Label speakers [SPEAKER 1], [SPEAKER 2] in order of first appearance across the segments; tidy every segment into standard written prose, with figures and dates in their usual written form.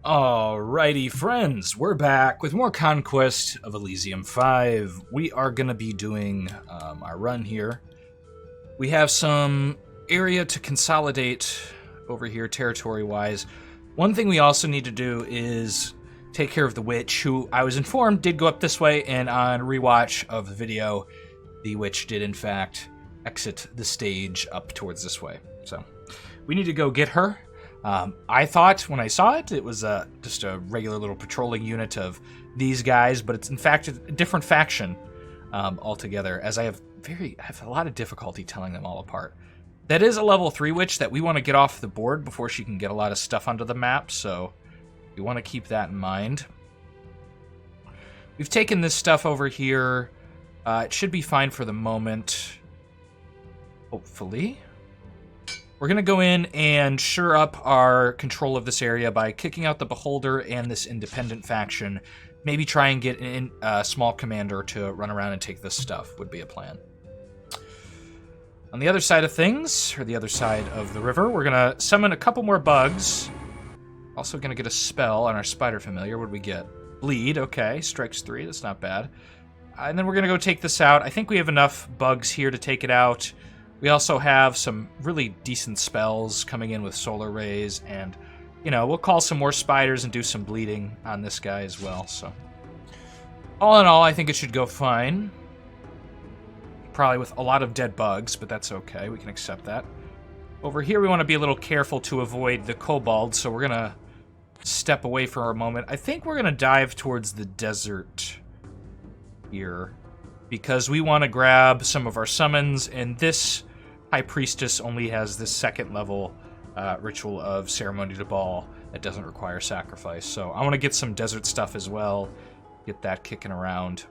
[SPEAKER 1] Alrighty, friends, we're back with more Conquest of Elysium 5. We are going to be doing our run here. We have some area to consolidate over here territory-wise. One thing we also need to do is take care of the witch, who I was informed did go up this way, and on rewatch of the video, the witch did in fact exit the stage up towards this way. So we need to go get her. I thought when I saw it, it was just a regular little patrolling unit of these guys, but it's in fact a different faction altogether, as I have a lot of difficulty telling them all apart. That is a level 3 witch that we want to get off the board before she can get a lot of stuff onto the map, so you want to keep that in mind. We've taken this stuff over here. It should be fine for the moment, hopefully. We're going to go in and shore up our control of this area by kicking out the Beholder and this independent faction. Maybe try and get a small commander to run around and take this stuff would be a plan. On the other side of things, or the other side of the river, we're going to summon a couple more bugs. Also going to get a spell on our Spider Familiar. What do we get? Bleed, okay. Strikes 3, that's not bad. And then we're going to go take this out. I think we have enough bugs here to take it out. We also have some really decent spells coming in with solar rays, and, you know, we'll call some more spiders and do some bleeding on this guy as well, so. All in all, I think it should go fine. Probably with a lot of dead bugs, but that's okay. We can accept that. Over here, we want to be a little careful to avoid the kobolds, so we're going to step away for a moment. I think we're going to dive towards the desert here, because we want to grab some of our summons, and this High Priestess only has this second level ritual of Ceremony to Baal that doesn't require sacrifice. So I want to get some desert stuff as well, get that kicking around.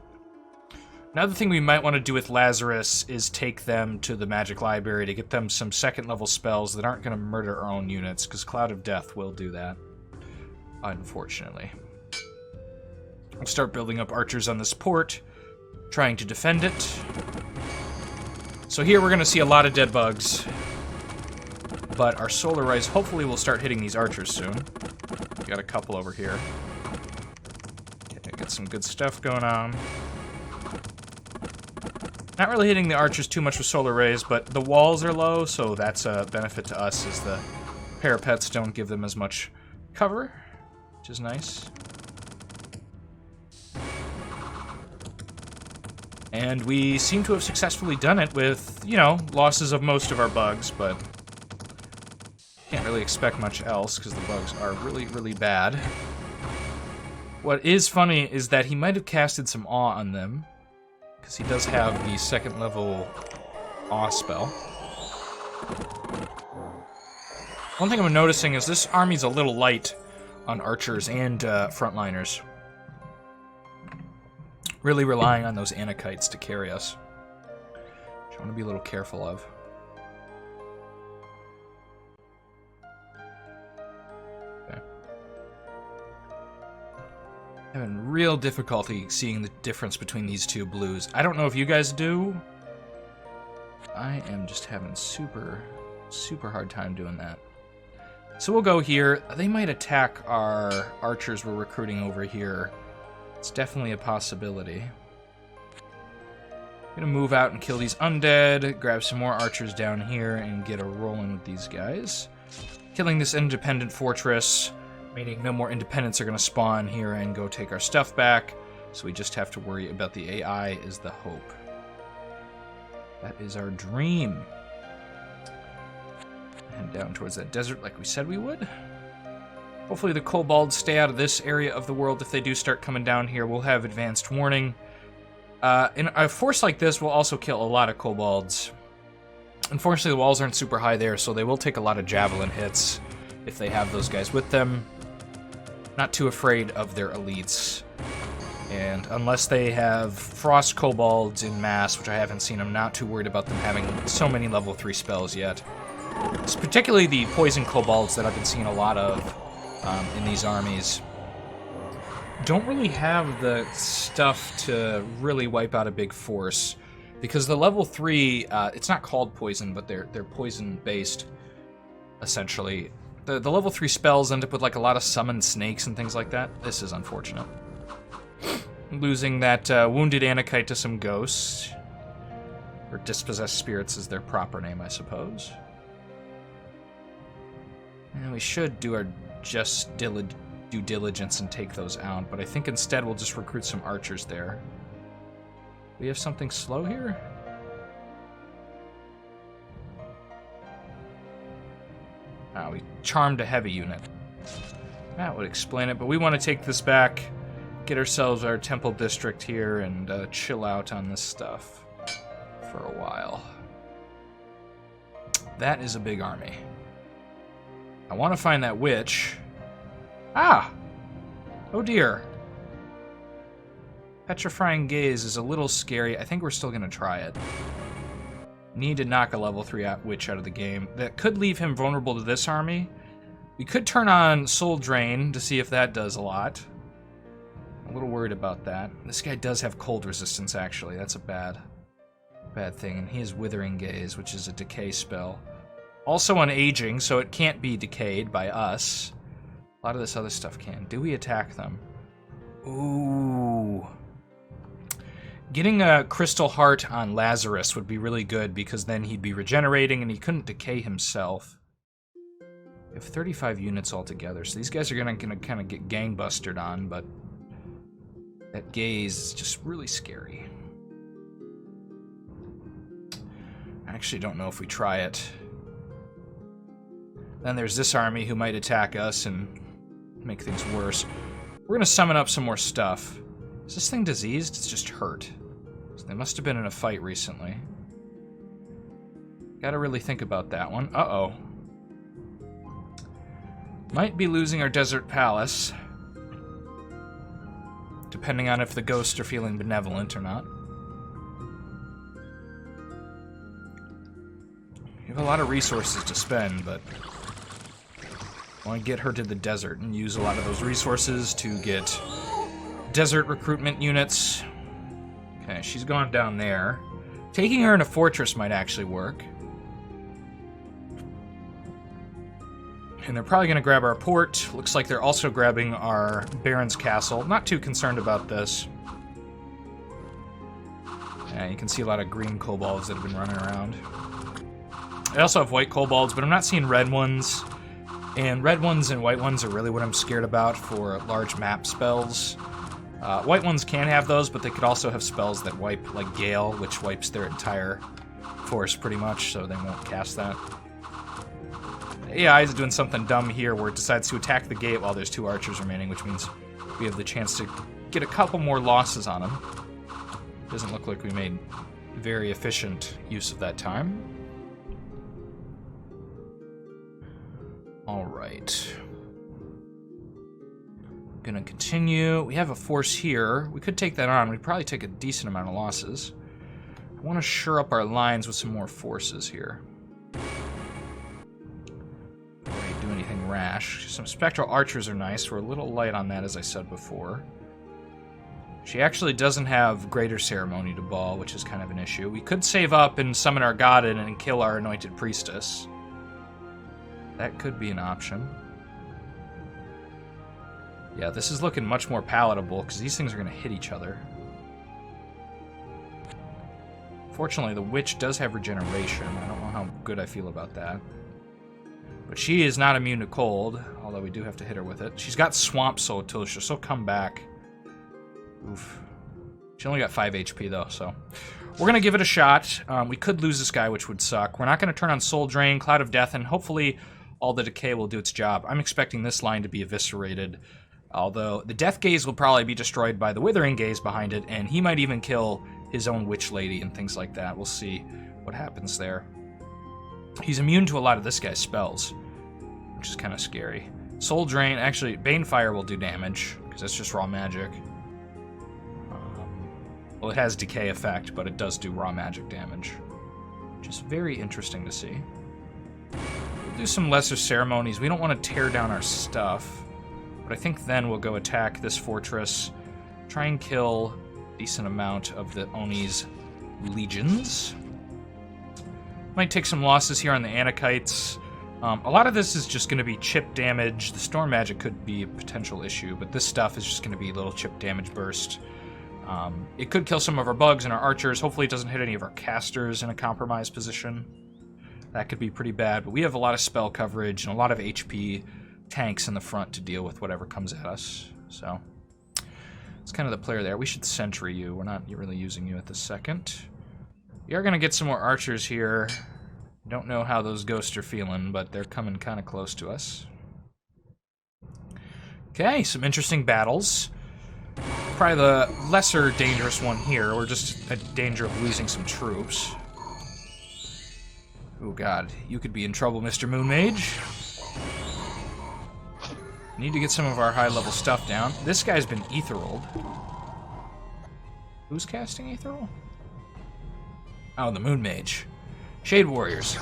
[SPEAKER 1] Another thing we might want to do with Lazarus is take them to the magic library to get them some second level spells that aren't going to murder our own units, because Cloud of Death will do that, unfortunately. I'll start building up archers on this port, trying to defend it. So here we're going to see a lot of dead bugs, but our solar rays hopefully will start hitting these archers soon. Got a couple over here. Get some good stuff going on. Not really hitting the archers too much with solar rays, but the walls are low, so that's a benefit to us, as the parapets don't give them as much cover, which is nice. And we seem to have successfully done it with, you know, losses of most of our bugs, but can't really expect much else because the bugs are really, really bad. What is funny is that he might have casted some awe on them, because he does have the second level awe spell. One thing I'm noticing is this army's a little light on archers and frontliners. Really relying on those Anakites to carry us, which I want to be a little careful of. Okay. Having real difficulty seeing the difference between these two blues. I don't know if you guys do. I am just having super hard time doing that. So we'll go here. They might attack our archers we're recruiting over here. It's definitely a possibility. I'm gonna move out and kill these undead, grab some more archers down here, and get a rolling with these guys. Killing this independent fortress, meaning no more independents are gonna spawn here and go take our stuff back, so we just have to worry about the AI is the hope. That is our dream. Head down towards that desert like we said we would. Hopefully the kobolds stay out of this area of the world. If they do start coming down here, we'll have advanced warning. In a force like this, we'll also kill a lot of kobolds. Unfortunately, the walls aren't super high there, so they will take a lot of javelin hits if they have those guys with them. Not too afraid of their elites. And unless they have frost kobolds in mass, which I haven't seen, I'm not too worried about them having so many level 3 spells yet. It's particularly the poison kobolds that I've been seeing a lot of in these armies. Don't really have the stuff to really wipe out a big force, because the level 3, it's not called poison, but they're poison based, essentially. The level 3 spells end up with like a lot of summoned snakes and things like that. This is unfortunate. Losing that wounded Anakite to some ghosts. Or dispossessed spirits is their proper name, I suppose. And we should do our just due diligence and take those out, but I think instead we'll just recruit some archers there. We have something slow here? We charmed a heavy unit. That would explain it, but we want to take this back, get ourselves our temple district here, and chill out on this stuff for a while. That is a big army. I want to find that witch. Ah! Oh dear. Petrifying Gaze is a little scary. I think we're still going to try it. Need to knock a level 3 witch out of the game. That could leave him vulnerable to this army. We could turn on Soul Drain to see if that does a lot. I'm a little worried about that. This guy does have cold resistance, actually. That's a bad thing. And he has Withering Gaze, which is a decay spell. Also on Aging, so it can't be decayed by us. A lot of this other stuff can. Do we attack them? Ooh. Getting a Crystal Heart on Lazarus would be really good, because then he'd be regenerating and he couldn't decay himself. We have 35 units altogether, so these guys are gonna kind of get gangbustered on, but that gaze is just really scary. I actually don't know if we try it. Then there's this army who might attack us and make things worse. We're gonna summon up some more stuff. Is this thing diseased? It's just hurt. So they must have been in a fight recently. Gotta really think about that one. Uh-oh. Might be losing our Desert Palace. Depending on if the ghosts are feeling benevolent or not. We have a lot of resources to spend, but I want to get her to the desert and use a lot of those resources to get desert recruitment units. Okay, she's gone down there. Taking her in a fortress might actually work. And they're probably going to grab our port. Looks like they're also grabbing our Baron's Castle. Not too concerned about this. Yeah, you can see a lot of green kobolds that have been running around. I also have white kobolds, but I'm not seeing red ones. And red ones and white ones are really what I'm scared about for large map spells. White ones can have those, but they could also have spells that wipe, like Gale, which wipes their entire force pretty much, so they won't cast that. AI is doing something dumb here where it decides to attack the gate while there's 2 archers remaining, which means we have the chance to get a couple more losses on them. Doesn't look like we made very efficient use of that time. Alright. Gonna continue. We have a force here. We could take that on. We'd probably take a decent amount of losses. I want to shore up our lines with some more forces here. Before we do anything rash. Some spectral archers are nice. We're a little light on that, as I said before. She actually doesn't have greater ceremony to Baal, which is kind of an issue. We could save up and summon our god in and kill our anointed priestess. That could be an option. Yeah, this is looking much more palatable, because these things are going to hit each other. Fortunately, the witch does have regeneration. I don't know how good I feel about that. But she is not immune to cold, although we do have to hit her with it. She's got Swamp Soul, too, so she'll come back. Oof. She only got 5 HP, though, so... We're going to give it a shot. We could lose this guy, which would suck. We're not going to turn on Soul Drain, Cloud of Death, and hopefully all the decay will do its job. I'm expecting this line to be eviscerated. Although the Death Gaze will probably be destroyed by the Withering Gaze behind it, and he might even kill his own Witch Lady and things like that. We'll see what happens there. He's immune to a lot of this guy's spells, which is kind of scary. Soul Drain, actually, Banefire will do damage, because that's just raw magic. Well, it has decay effect, but it does do raw magic damage, which is very interesting to see. We'll do some lesser ceremonies. We don't want to tear down our stuff. But I think then we'll go attack this fortress, try and kill a decent amount of the Oni's legions. Might take some losses here on the Anakites. A lot of this is just going to be chip damage. The storm magic could be a potential issue, but this stuff is just going to be little chip damage burst. It could kill some of our bugs and our archers. Hopefully it doesn't hit any of our casters in a compromised position. That could be pretty bad, but we have a lot of spell coverage and a lot of HP tanks in the front to deal with whatever comes at us. So it's kind of the player there. We should sentry you. We're not really using you at this second. We are going to get some more archers here. Don't know how those ghosts are feeling, but they're coming kind of close to us. Okay, some interesting battles. Probably the lesser dangerous one here. We're just at danger of losing some troops. Oh god, you could be in trouble, Mr. Moon Mage. Need to get some of our high-level stuff down. This guy's been etherealed. Who's casting ethereal? Oh, the Moon Mage. Shade Warriors.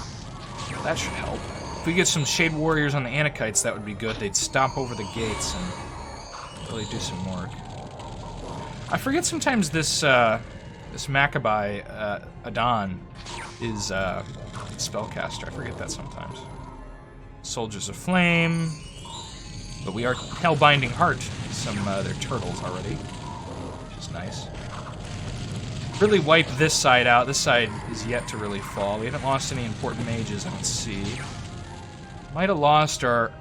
[SPEAKER 1] That should help. If we get some Shade Warriors on the Anakites, that would be good. They'd stomp over the gates and really do some work. I forget sometimes this this Maccabee Adon is spellcaster. I forget that sometimes. Soldiers of Flame. But we are Hellbinding Heart some their turtles already, which is nice. Really wipe this side out. This side is yet to really fall. We haven't lost any important mages, I don't see. Might have lost our...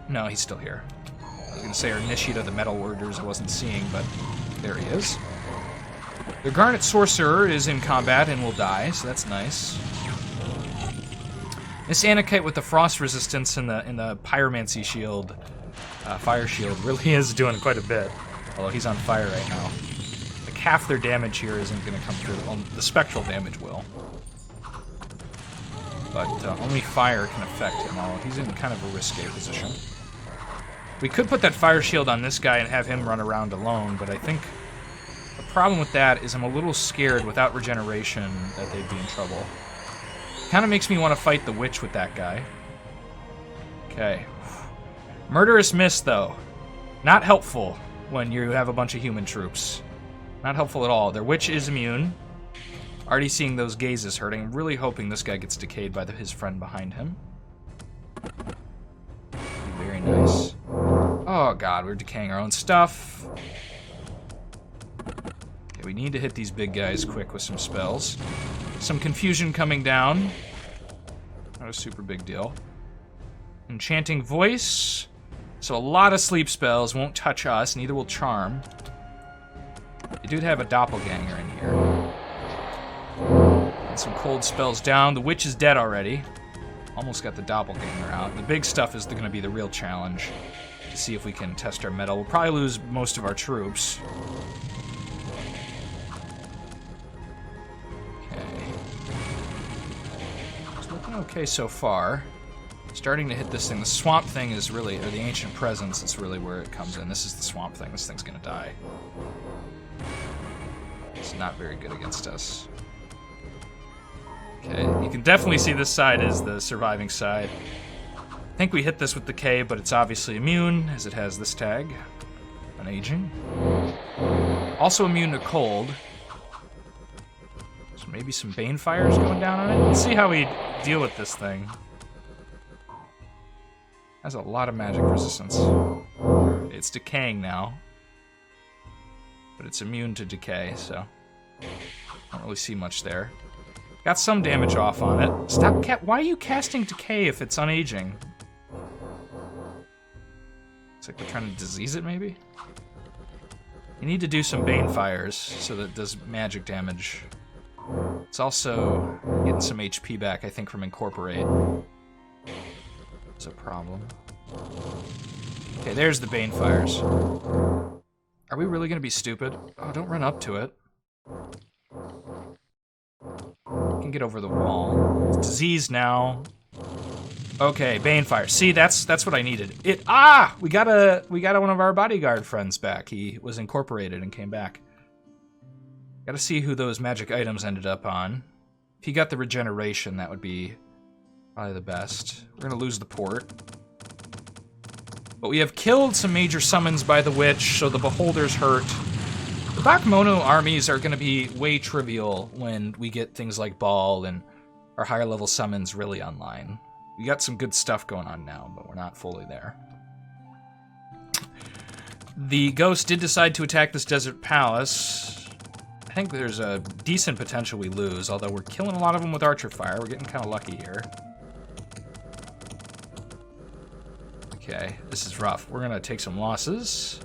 [SPEAKER 1] No, he's still here. I was going to say our Nishida, the Metal Worders, I wasn't seeing, but there he is. The Garnet Sorcerer is in combat and will die, so that's nice. This Anakite with the frost resistance and the pyromancy shield, fire shield, really is doing quite a bit. Although he's on fire right now. Like half their damage here isn't going to come through. Well, the spectral damage will. But only fire can affect him. All he's in kind of a risque position. We could put that fire shield on this guy and have him run around alone, but I think the problem with that is I'm a little scared without regeneration that they'd be in trouble. Kind of makes me want to fight the witch with that guy. Okay. Murderous Mist, though. Not helpful when you have a bunch of human troops. Not helpful at all. Their witch is immune. Already seeing those gazes hurting. I'm really hoping this guy gets decayed by his friend behind him. Very nice. Oh god, we're decaying our own stuff. Okay, we need to hit these big guys quick with some spells. Some confusion coming down. Not a super big deal. Enchanting Voice. So a lot of sleep spells won't touch us, neither will Charm. You do have a doppelganger in here. And some cold spells down. The witch is dead already. Almost got the doppelganger out. The big stuff is going to be the real challenge. To see if we can test our metal. We'll probably lose most of our troops. Okay, so far. Starting to hit this thing. The swamp thing is really, or the ancient presence, it's really where it comes in. This is the swamp thing. This thing's gonna die. It's not very good against us. Okay, you can definitely see this side is the surviving side. I think we hit this with decay, but it's obviously immune, as it has this tag. Unaging. Also immune to cold. Maybe some Bane Fires going down on it. Let's see how we deal with this thing. Has a lot of magic resistance. It's decaying now. But it's immune to decay, so... don't really see much there. Got some damage off on it. Stop why are you casting decay if it's unaging? It's like we're trying to disease it, maybe? You need to do some Bane Fires so that it does magic damage. It's also getting some HP back, I think, from Incorporate. It's a problem. Okay, there's the Bane Fires. Are we really going to be stupid? Oh, don't run up to it. You can get over the wall. It's diseased now. Okay, Bane Fire. See, that's what I needed. We got one of our bodyguard friends back. He was incorporated and came back. Gotta see who those magic items ended up on. If he got the regeneration, that would be probably the best. We're gonna lose the port. But we have killed some major summons by the witch, so the beholders hurt. The Bakemono armies are gonna be way trivial when we get things like Baal and our higher level summons really online. We got some good stuff going on now, but we're not fully there. The ghost did decide to attack this desert palace. I think there's a decent potential we lose, although we're killing a lot of them with archer fire. We're getting kind of lucky here. Okay, this is rough. We're gonna take some losses.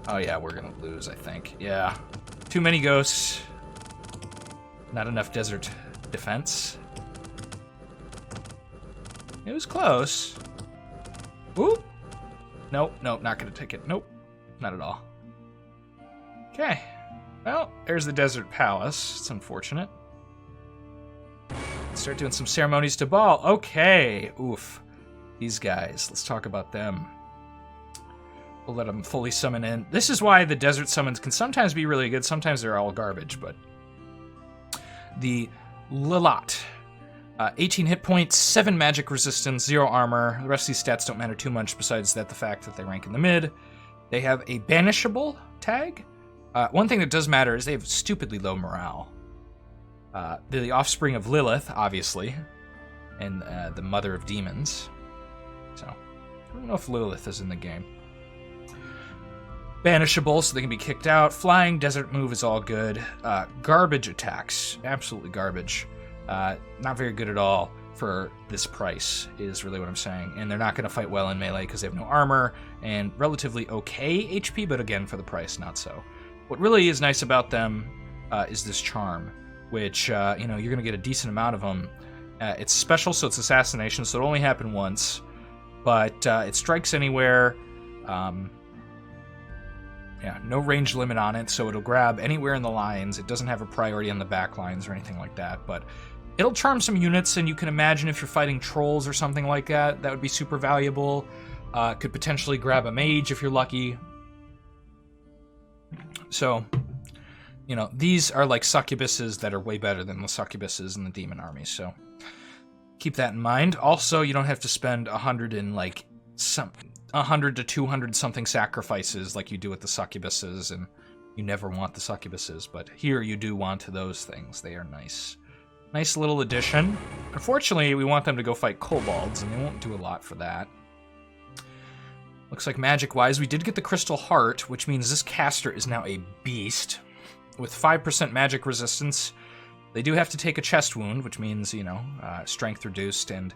[SPEAKER 1] Oh yeah, we're gonna lose, I think. Yeah. Too many ghosts. Not enough desert defense. It was close. Whoop. Nope, nope, not gonna take it. Nope, not at all. Okay. Well, there's the desert palace. It's unfortunate. Let's start doing some ceremonies to Baal. Okay. Oof. These guys. Let's talk about them. We'll let them fully summon in. This is why the desert summons can sometimes be really good. Sometimes they're all garbage, but... The Lilat. 18 hit points, 7 magic resistance, 0 armor. The rest of these stats don't matter too much besides that the fact that they rank in the mid. They have a banishable tag. One thing that does matter is they have stupidly low morale. They're the offspring of Lilith, obviously, and the mother of demons. So, I don't know if Lilith is in the game. Banishable, so they can be kicked out. Flying, desert move is all good. Garbage attacks, absolutely garbage. Not very good at all for this price, is really what I'm saying. And they're not going to fight well in melee because they have no armor and relatively okay HP, but again, for the price, not so. What really is nice about them is this charm, which, you know, you're going to get a decent amount of them. It's special, so it's assassination, so it'll only happen once. But it strikes anywhere. Yeah, no range limit on it, so it'll grab anywhere in the lines. It doesn't have a priority on the back lines or anything like that, but it'll charm some units, and you can imagine if you're fighting trolls or something like that, that would be super valuable. Could potentially grab a mage if you're lucky. So, you know, these are like succubuses that are way better than the succubuses in the demon armies, so keep that in mind. Also, you don't have to spend 100 to 200 something sacrifices like you do with the succubuses, and you never want the succubuses, but here you do want those things. They are nice. Nice little addition. Unfortunately, we want them to go fight kobolds, and they won't do a lot for that. Looks like magic-wise, we did get the Crystal Heart, which means this caster is now a beast. With 5% magic resistance, they do have to take a chest wound, which means, you know, strength reduced and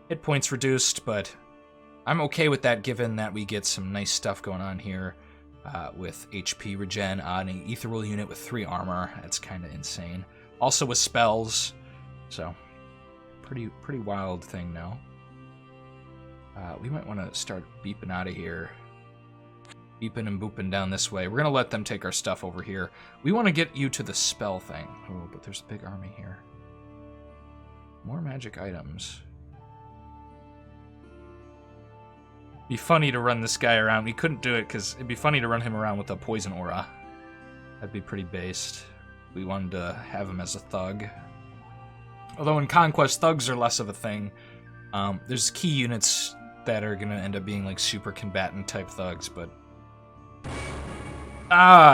[SPEAKER 1] hit points reduced, but I'm okay with that given that we get some nice stuff going on here with HP regen on an ethereal unit with 3 armor. That's kind of insane. Also with spells, so pretty wild thing now. We might want to start beeping out of here. Beeping and booping down this way. We're going to let them take our stuff over here. We want to get you to the spell thing. Oh, but there's a big army here. More magic items. Be funny to run this guy around. We couldn't do it because it'd be funny to run him around with a poison aura. That'd be pretty based. We wanted to have him as a thug. Although in Conquest, thugs are less of a thing. There's key units that are going to end up being like super combatant type thugs, but...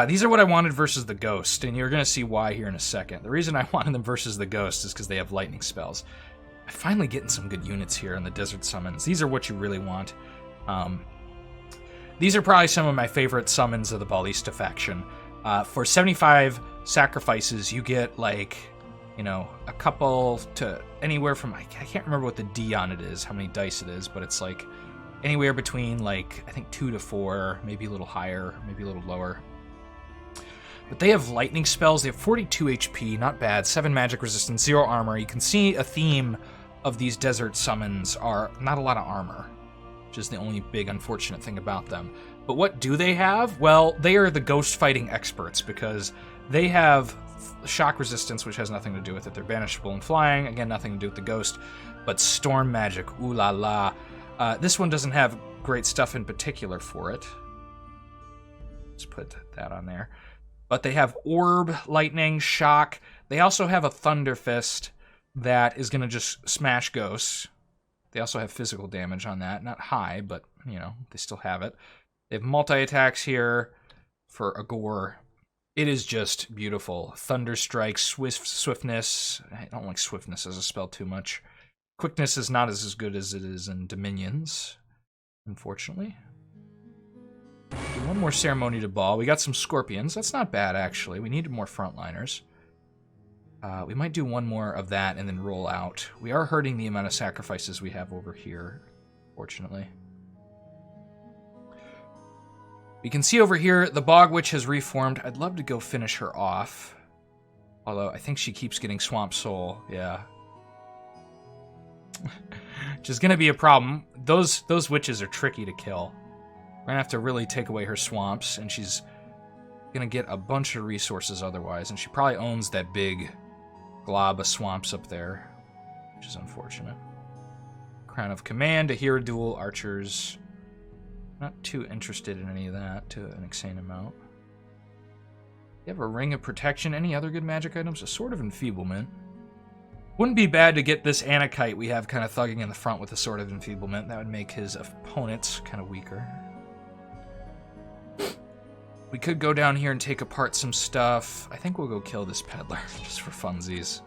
[SPEAKER 1] these are what I wanted versus the Ghost, and you're going to see why here in a second. The reason I wanted them versus the Ghost is because they have lightning spells. I'm finally getting some good units here in the Desert Summons. These are what you really want. These are probably some of my favorite summons of the Ballista faction. For 75 sacrifices, you get, like, you know, a couple to anywhere from, I can't remember what the D on it is, how many dice it is, but it's, like, anywhere between, like, I think 2 to 4, maybe a little higher, maybe a little lower. But they have lightning spells. They have 42 HP, not bad, 7 magic resistance, 0 armor. You can see a theme of these desert summons are not a lot of armor, which is the only big unfortunate thing about them. But what do they have? Well, they are the ghost fighting experts because they have shock resistance, which has nothing to do with it. They're banishable and flying, again, nothing to do with the ghost. But storm magic, ooh la la. This one doesn't have great stuff in particular for it. Let's put that on there. But they have orb, lightning, shock. They also have a thunder fist that is going to just smash ghosts. They also have physical damage on that. Not high, but, you know, they still have it. They have multi-attacks here for Agor. It is just beautiful. Thunder strike, swiftness. I don't like swiftness as a spell too much. Quickness is not as good as it is in Dominions, unfortunately. Do one more ceremony to Baal. We got some scorpions. That's not bad, actually. We need more frontliners. We might do one more of that and then roll out. We are hurting the amount of sacrifices we have over here, fortunately. We can see over here the Bog Witch has reformed. I'd love to go finish her off. Although I think she keeps getting Swamp Soul. Yeah. Which is going to be a problem. Those witches are tricky to kill. We're going to have to really take away her swamps, and she's going to get a bunch of resources otherwise. And she probably owns that big glob of swamps up there, which is unfortunate. Crown of Command, a hero duel, archers. Not too interested in any of that to an insane amount. You have a Ring of Protection. Any other good magic items? A Sword of Enfeeblement. Wouldn't be bad to get this Anakite we have kind of thugging in the front with a Sword of Enfeeblement. That would make his opponents kind of weaker. We could go down here and take apart some stuff. I think we'll go kill this peddler, just for funsies.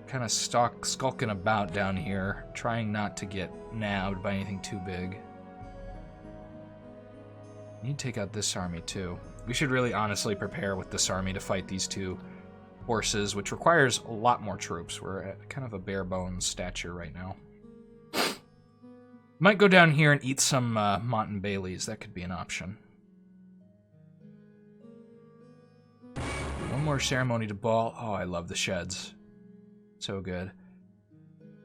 [SPEAKER 1] Kind of skulking about down here, trying not to get nabbed by anything too big. Need to take out this army, too. We should really honestly prepare with this army to fight these two forces, which requires a lot more troops. We're at kind of a bare bones stature right now. Might go down here and eat some Mont Baileys. That could be an option. One more ceremony to Baal. Oh, I love the sheds. So good.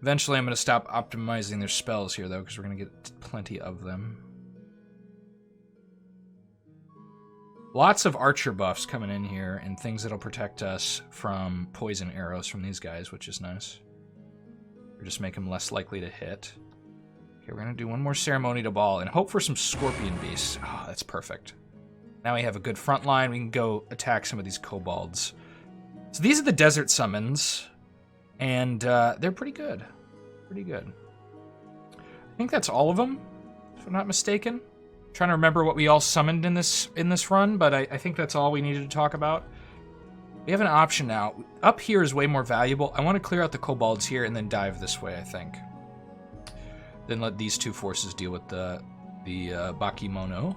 [SPEAKER 1] Eventually I'm going to stop optimizing their spells here, though, because we're going to get plenty of them. Lots of archer buffs coming in here, and things that'll protect us from poison arrows from these guys, which is nice. Or just make them less likely to hit. Okay, we're going to do one more ceremony to Baal, and hope for some scorpion beasts. Oh, that's perfect. Now we have a good front line. We can go attack some of these kobolds. So these are the desert summons, and they're pretty good. Pretty good. I think that's all of them, if I'm not mistaken. I'm trying to remember what we all summoned in this run, but I think that's all we needed to talk about. We have an option now. Up here is way more valuable. I want to clear out the kobolds here and then dive this way, I think. Then let these two forces deal with the Bakemono.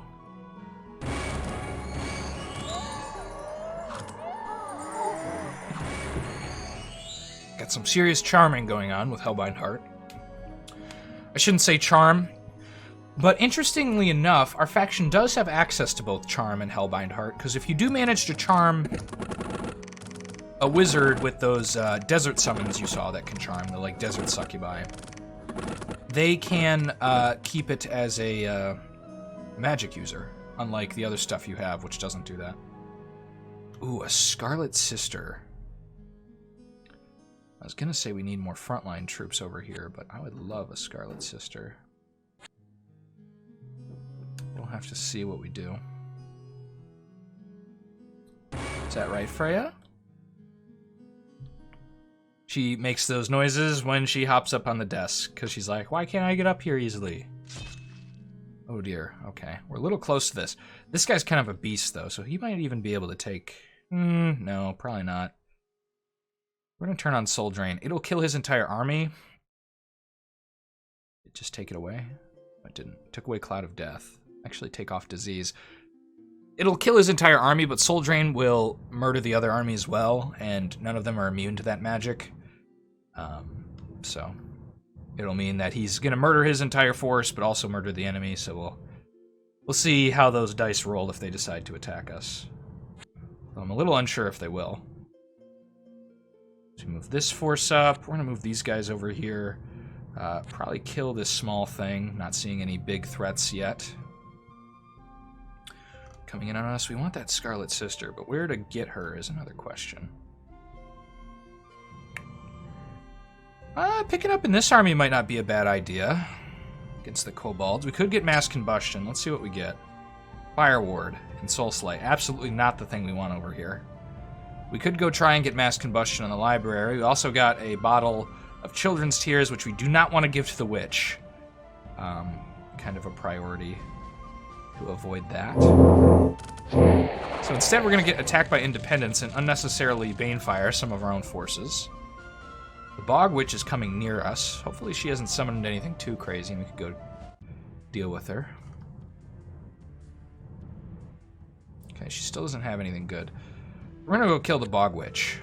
[SPEAKER 1] Got some serious charming going on with Hellbind Heart. I shouldn't say charm, but interestingly enough, our faction does have access to both charm and Hellbind Heart, because if you do manage to charm a wizard with those desert summons you saw that can charm, the like desert succubi, they can keep it as a magic user, unlike the other stuff you have, which doesn't do that. Ooh, a Scarlet Sister. I was gonna say we need more frontline troops over here, but I would love a Scarlet Sister. We'll have to see what we do. Is that right, Freya? She makes those noises when she hops up on the desk, because she's like, why can't I get up here easily? Oh dear, okay. We're a little close to this. This guy's kind of a beast, though, so he might even be able to take... no, probably not. We're going to turn on Soul Drain. It'll kill his entire army. Just take it away. It didn't. It took away Cloud of Death. Actually take off Disease. It'll kill his entire army, but Soul Drain will murder the other army as well, and none of them are immune to that magic. So it'll mean that he's going to murder his entire force, but also murder the enemy, so we'll see how those dice roll if they decide to attack us. I'm a little unsure if they will. So move this force up. We're going to move these guys over here. Probably kill this small thing. Not seeing any big threats yet. Coming in on us. We want that Scarlet Sister, but where to get her is another question. Picking up in this army might not be a bad idea. Against the kobolds. We could get Mass Combustion. Let's see what we get. Fire Ward and Soul Slight. Absolutely not the thing we want over here. We could go try and get Mass Combustion in the library. We also got a bottle of Children's Tears, which we do not want to give to the witch. Kind of a priority to avoid that. So instead we're going to get attacked by Independents and unnecessarily Banefire some of our own forces. The Bog Witch is coming near us. Hopefully she hasn't summoned anything too crazy and we could go deal with her. Okay, she still doesn't have anything good. We're gonna go kill the Bog Witch.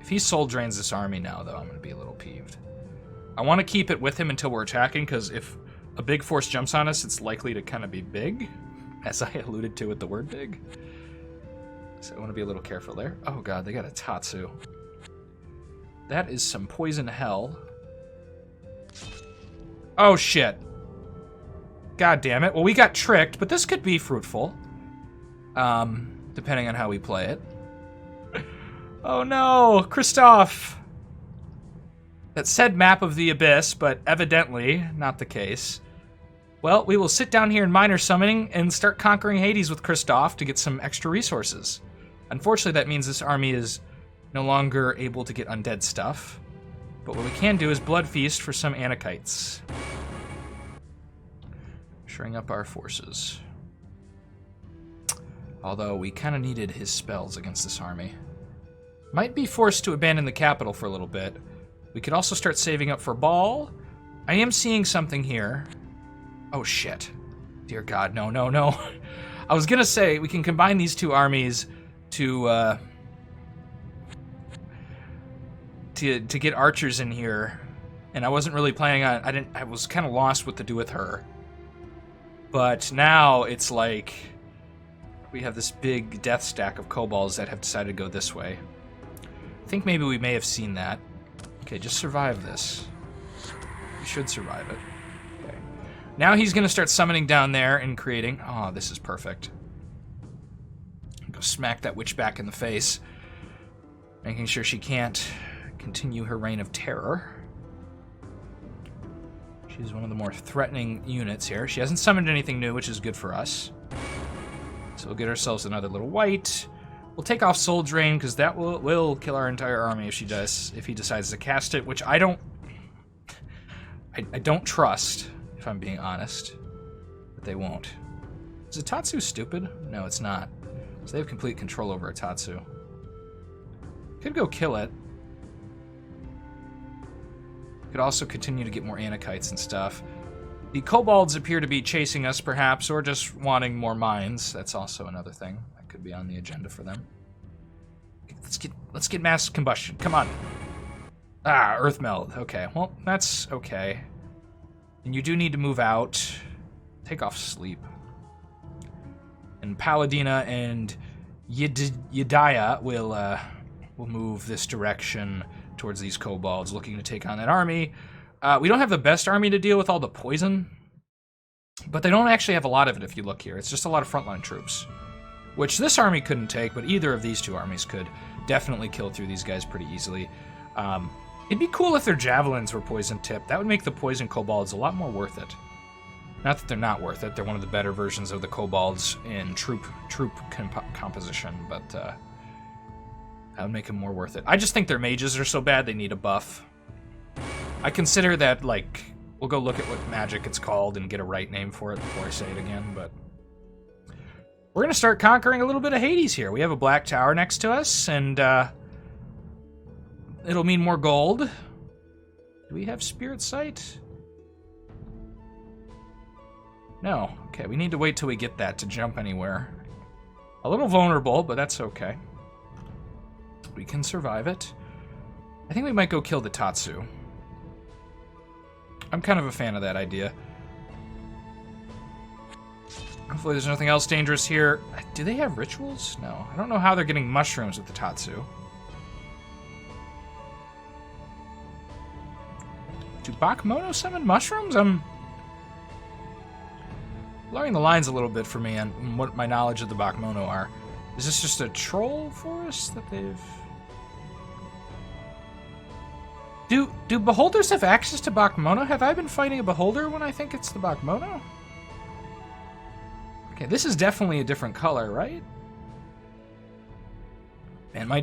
[SPEAKER 1] If he soul drains this army now, though, I'm gonna be a little peeved. I want to keep it with him until we're attacking, because if a big force jumps on us, it's likely to kind of be big, as I alluded to with the word big. So I want to be a little careful there. Oh god, they got a Tatsu. That is some poison hell. Oh shit. God damn it. Well, we got tricked, but this could be fruitful. Depending on how we play it. Oh no, Christoph! That said map of the Abyss, but evidently not the case. Well, we will sit down here in minor summoning and start conquering Hades with Christoph to get some extra resources. Unfortunately, that means this army is no longer able to get undead stuff. But what we can do is blood feast for some Anakites. Shoring up our forces. Although we kind of needed his spells against this army. Might be forced to abandon the capital for a little bit. We could also start saving up for Baal. I am seeing something here. Oh shit. Dear God, no, no, no. I was gonna say, we can combine these two armies to get archers in here. And I wasn't really planning on, I was kind of lost what to do with her. But now it's like, we have this big death stack of kobolds that have decided to go this way. I think maybe we may have seen that. Okay, just survive this. You should survive it. Okay. Now he's going to start summoning down there and creating... Oh, this is perfect. Go smack that witch back in the face. Making sure she can't continue her reign of terror. She's one of the more threatening units here. She hasn't summoned anything new, which is good for us. So we'll get ourselves another little white. We'll take off Soul Drain, because that will kill our entire army if he decides to cast it, which I don't trust, if I'm being honest. But they won't. Is a Tatsu stupid? No, it's not. So they have complete control over a Tatsu. Could go kill it. Could also continue to get more Anakites and stuff. The kobolds appear to be chasing us, perhaps, or just wanting more mines. That's also another thing that could be on the agenda for them. Let's get mass combustion. Come on. Ah, earth melt. Okay, well, that's okay. And you do need to move out. Take off sleep. And Paladina and Yediah will move this direction towards these kobolds, looking to take on that army. We don't have the best army to deal with all the poison, but they don't actually have a lot of it if you look here. It's just a lot of frontline troops, which this army couldn't take, but either of these two armies could definitely kill through these guys pretty easily. It'd be cool if their javelins were poison tipped. That would make the poison kobolds a lot more worth it. Not that they're not worth it. They're one of the better versions of the kobolds in troop composition, but that would make them more worth it. I just think their mages are so bad they need a buff. I consider that, like, we'll go look at what magic it's called and get a right name for it before I say it again, but... We're gonna start conquering a little bit of Hades here. We have a black tower next to us, and, it'll mean more gold. Do we have Spirit Sight? No. Okay, we need to wait till we get that to jump anywhere. A little vulnerable, but that's okay. We can survive it. I think we might go kill the Tatsu. I'm kind of a fan of that idea. Hopefully there's nothing else dangerous here. Do they have rituals? No. I don't know how they're getting mushrooms with the Tatsu. Do Bakemono summon mushrooms? I'm blurring the lines a little bit for me on what my knowledge of the Bakemono are. Is this just a troll forest that they've... Do beholders have access to Bakemono? Have I been fighting a beholder when I think it's the Bakemono? Okay, this is definitely a different color, right? Man, my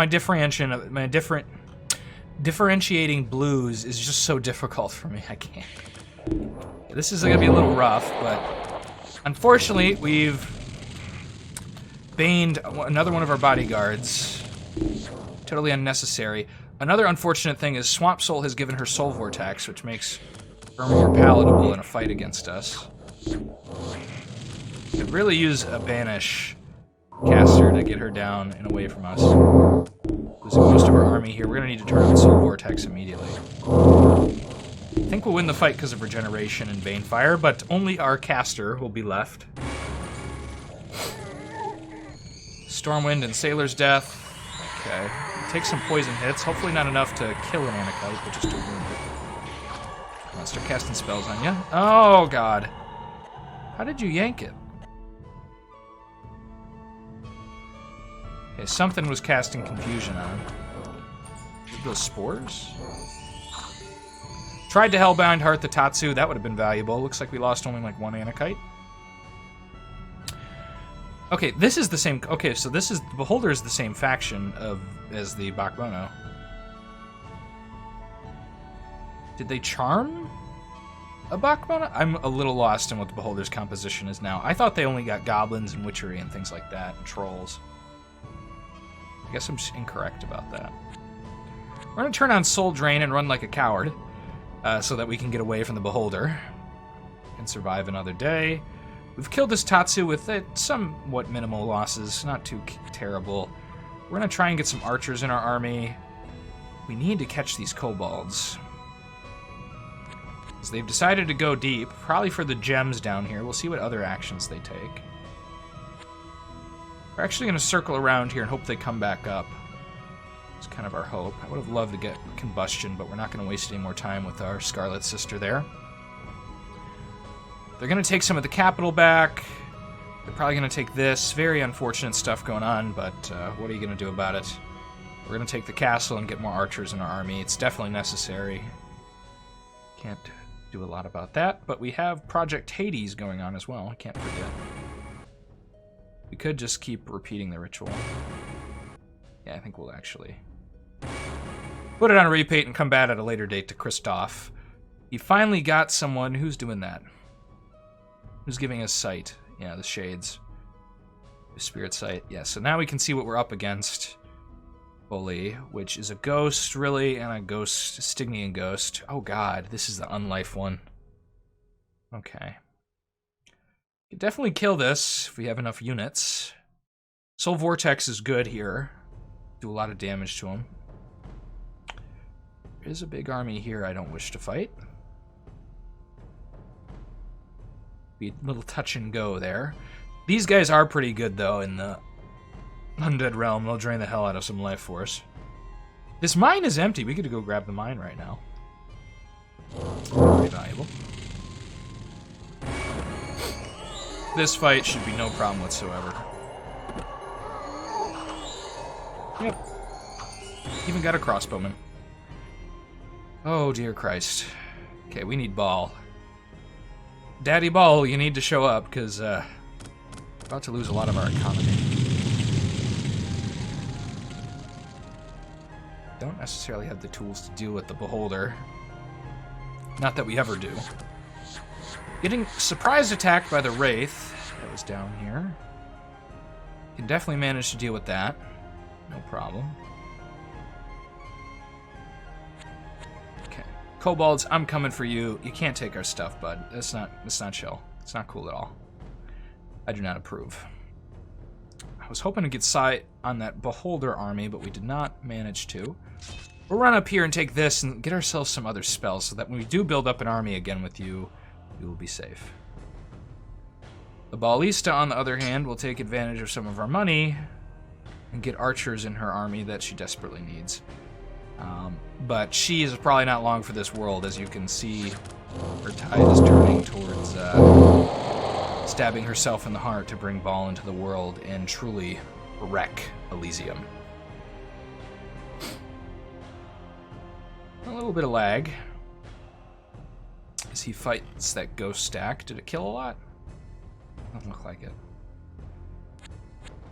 [SPEAKER 1] differentiating blues is just so difficult for me. I can't. This is gonna be a little rough, but unfortunately, we've baned another one of our bodyguards. Totally unnecessary. Another unfortunate thing is Swamp Soul has given her Soul Vortex, which makes her more palatable in a fight against us. Could really use a Banish caster to get her down and away from us. Losing most of our army here. We're going to need to turn on Soul Vortex immediately. I think we'll win the fight because of Regeneration and Banefire, but only our caster will be left. Stormwind and Sailor's Death. Okay. Take some poison hits. Hopefully not enough to kill an Anakite, but just to wound it. I'll start casting spells on you. Oh, God. How did you yank it? Okay, something was casting confusion on him. Those spores? Tried to Hellbound Heart the Tatsu. That would have been valuable. Looks like we lost only like one Anakite. Okay, this is the same... Okay, so this is... The Beholder is the same faction as the Bakbono. Did they charm a Bakbono? I'm a little lost in what the Beholder's composition is now. I thought they only got goblins and witchery and things like that, and trolls. I guess I'm just incorrect about that. We're going to turn on Soul Drain and run like a coward, so that we can get away from the Beholder and survive another day. We've killed this Tatsu with somewhat minimal losses, not too terrible. We're going to try and get some archers in our army. We need to catch these kobolds. Because they've decided to go deep, probably for the gems down here. We'll see what other actions they take. We're actually going to circle around here and hope they come back up. It's kind of our hope. I would have loved to get Combustion, but we're not going to waste any more time with our Scarlet Sister there. They're going to take some of the capital back. They're probably going to take this. Very unfortunate stuff going on, but what are you going to do about it? We're going to take the castle and get more archers in our army. It's definitely necessary. Can't do a lot about that, but we have Project Hades going on as well. I can't forget. We could just keep repeating the ritual. Yeah, I think we'll actually put it on a repeat and come back at a later date to Kristoff. He finally got someone who's doing that. Who's giving us sight? Yeah, the shades. The spirit sight. Yeah, so now we can see what we're up against. Bully, which is a ghost, really, and a ghost, Stygian ghost. Oh god, this is the unlife one. Okay. We can definitely kill this if we have enough units. Soul Vortex is good here. Do a lot of damage to him. There is a big army here I don't wish to fight. Be a little touch and go there. These guys are pretty good, though, in the Undead Realm. They'll drain the hell out of some life force. This mine is empty. We could go grab the mine right now. Very valuable. This fight should be no problem whatsoever. Yep. Even got a crossbowman. Oh, dear Christ. Okay, we need Baal. Daddy Baal, you need to show up, because we're about to lose a lot of our economy. Don't necessarily have the tools to deal with the Beholder. Not that we ever do. Getting surprise attacked by the Wraith that was down here. Can definitely manage to deal with that. No problem. Okay. Kobolds, I'm coming for you. You can't take our stuff, bud. That's not chill. It's not cool at all. I do not approve. I was hoping to get sight on that Beholder army, but we did not manage to. We'll run up here and take this and get ourselves some other spells so that when we do build up an army again with you, we will be safe. The Ballista, on the other hand, will take advantage of some of our money and get archers in her army that she desperately needs. But she is probably not long for this world. As you can see, her tide is turning towards stabbing herself in the heart to bring Baal into the world and truly wreck Elysium. A little bit of lag as he fights that ghost stack. Did it kill a lot? Doesn't look like it.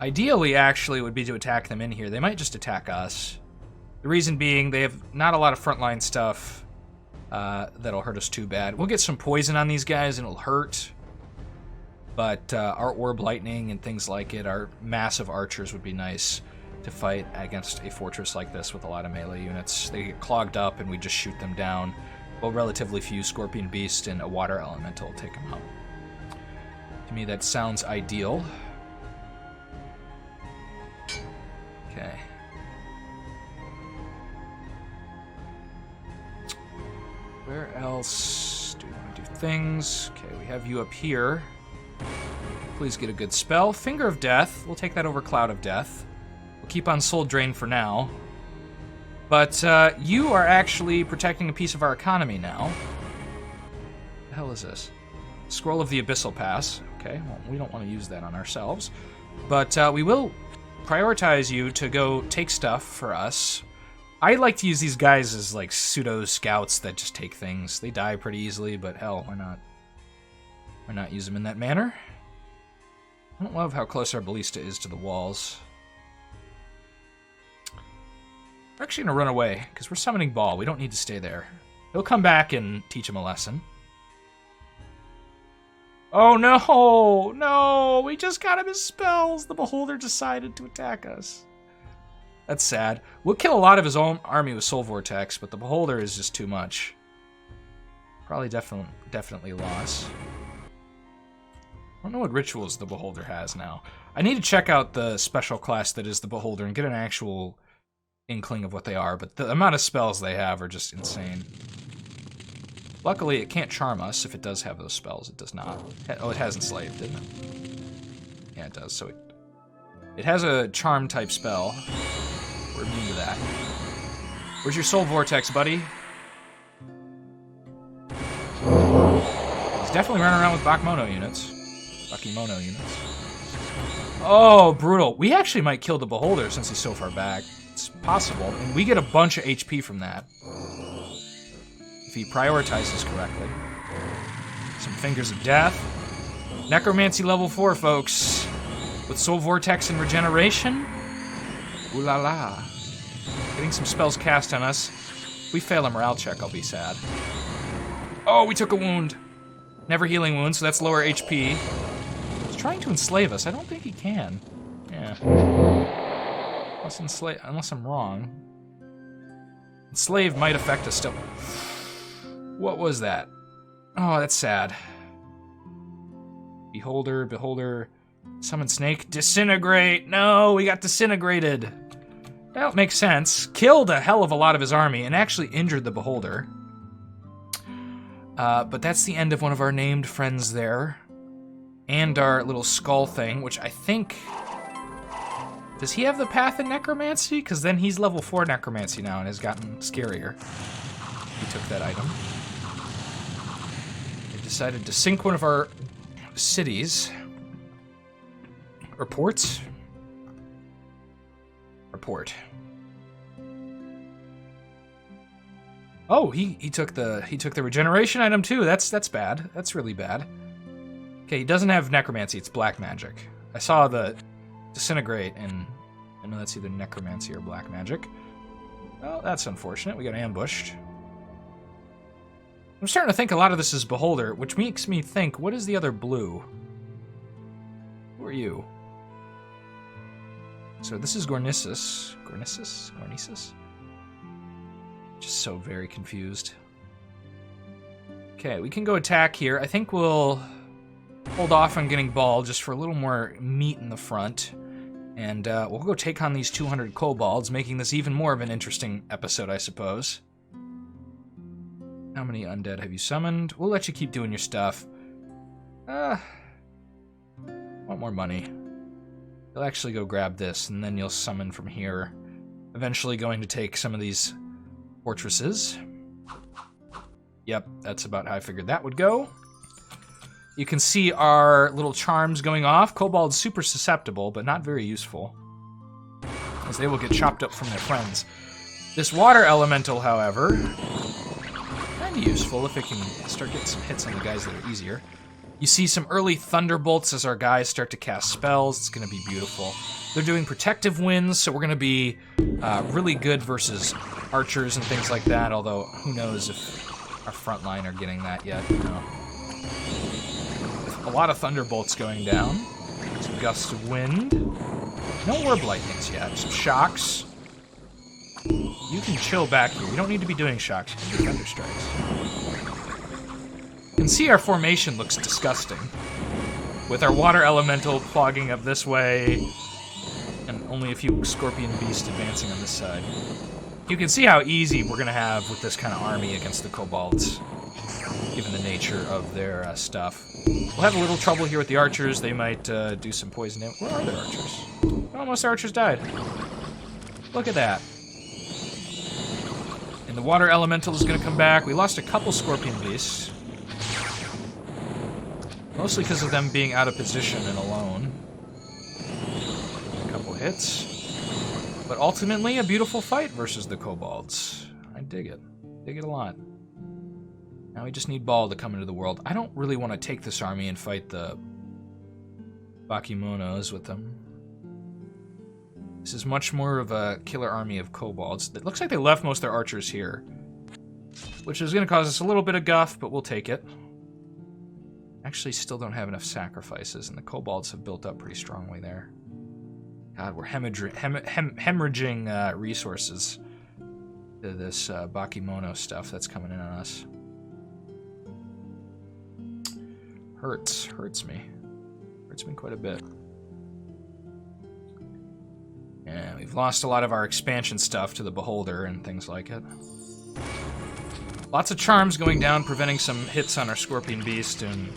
[SPEAKER 1] Ideally, actually, it would be to attack them in here. They might just attack us. The reason being, they have not a lot of frontline stuff that'll hurt us too bad. We'll get some poison on these guys and it'll hurt. But our Orb Lightning and things like it, our massive archers would be nice to fight against a fortress like this with a lot of melee units. They get clogged up and we just shoot them down. Well, relatively few Scorpion Beast and a Water Elemental take them out. To me, that sounds ideal. Okay. Where else do we want to do things? Okay, we have you up here. Please get a good spell. Finger of Death. We'll take that over Cloud of Death. We'll keep on Soul Drain for now. But you are actually protecting a piece of our economy now. What the hell is this? Scroll of the Abyssal Pass. Okay, well, we don't want to use that on ourselves. But we will prioritize you to go take stuff for us. I like to use these guys as like pseudo scouts that just take things. They die pretty easily, but hell, why not? Why not use them in that manner? I don't love how close our ballista is to the walls. We're actually going to run away, because we're summoning Baal. We don't need to stay there. He'll come back and teach him a lesson. Oh no! No! We just got him his spells! The Beholder decided to attack us. That's sad. We'll kill a lot of his own army with Soul Vortex, but the Beholder is just too much. Probably definitely a loss. I don't know what rituals the Beholder has now. I need to check out the special class that is the Beholder and get an actual inkling of what they are, but the amount of spells they have are just insane. Luckily, it can't charm us if it does have those spells. It does not. Oh, it has Enslaved, didn't it? Yeah, it does. So it has a charm type spell. We're immune to that. Where's your Soul Vortex, buddy? He's definitely running around with Bakemono units. Bakemono units. Oh, brutal. We actually might kill the Beholder since he's so far back. It's possible. And we get a bunch of HP from that. If he prioritizes correctly. Some Fingers of Death. Necromancy level 4, folks. With Soul Vortex and Regeneration. Ooh la la. Getting some spells cast on us. If we fail a morale check, I'll be sad. Oh, we took a wound. Never healing wound, so that's lower HP. He's trying to enslave us. I don't think he can. Yeah. Unless I'm wrong. Enslave might affect us still. What was that? Oh, that's sad. Beholder. Summon Snake. Disintegrate! No, we got disintegrated. That makes sense. Killed a hell of a lot of his army and actually injured the Beholder. But that's the end of one of our named friends there. And our little skull thing, which I think... Does he have the path in Necromancy? Because then he's level 4 Necromancy now and has gotten scarier. He took that item. They decided to sink one of our cities. Or ports? Report. Oh, he took the regeneration item too. That's bad. That's really bad. Okay, he doesn't have necromancy. It's black magic. I saw the disintegrate, and I know that's either necromancy or black magic. Well, that's unfortunate. We got ambushed. I'm starting to think a lot of this is Beholder, which makes me think, what is the other blue? Who are you? So this is Gornisis. Gornisis? Just so very confused. Okay, we can go attack here. I think we'll hold off on getting Baal just for a little more meat in the front. And we'll go take on these 200 kobolds, making this even more of an interesting episode, I suppose. How many undead have you summoned? We'll let you keep doing your stuff. Want more money. You'll actually go grab this, and then you'll summon from here. Eventually going to take some of these fortresses. Yep, that's about how I figured that would go. You can see our little charms going off. Kobold's super susceptible, but not very useful, as they will get chopped up from their friends. This water elemental, however, kind of useful if it can start getting some hits on the guys that are easier. You see some early thunderbolts as our guys start to cast spells. It's going to be beautiful. They're doing protective winds, so we're going to be really good versus archers and things like that, although who knows if our front line are getting that yet. No. A lot of thunderbolts going down. Some gusts of wind. No orb lightnings yet. Some shocks. You can chill back here. We don't need to be doing shocks. You can do thunder strikes. You can see our formation looks disgusting. With our water elemental clogging up this way, and only a few scorpion beasts advancing on this side. You can see how easy we're going to have with this kind of army against the kobolds, given the nature of their stuff. We'll have a little trouble here with the archers. They might do some poison damage. Where are their archers? Almost archers died. Look at that. And the water elemental is going to come back. We lost a couple scorpion beasts. Mostly because of them being out of position and alone. A couple hits. But ultimately, a beautiful fight versus the kobolds. I dig it. Dig it a lot. Now we just need Baal to come into the world. I don't really want to take this army and fight the Bakemonos with them. This is much more of a killer army of kobolds. It looks like they left most of their archers here. Which is going to cause us a little bit of guff, but we'll take it. Actually, still don't have enough sacrifices, and the kobolds have built up pretty strongly there. God, we're hemorrhaging resources to this Bakemono stuff that's coming in on us. Hurts me. Hurts me quite a bit. Yeah, we've lost a lot of our expansion stuff to the Beholder and things like it. Lots of charms going down, preventing some hits on our Scorpion Beast, and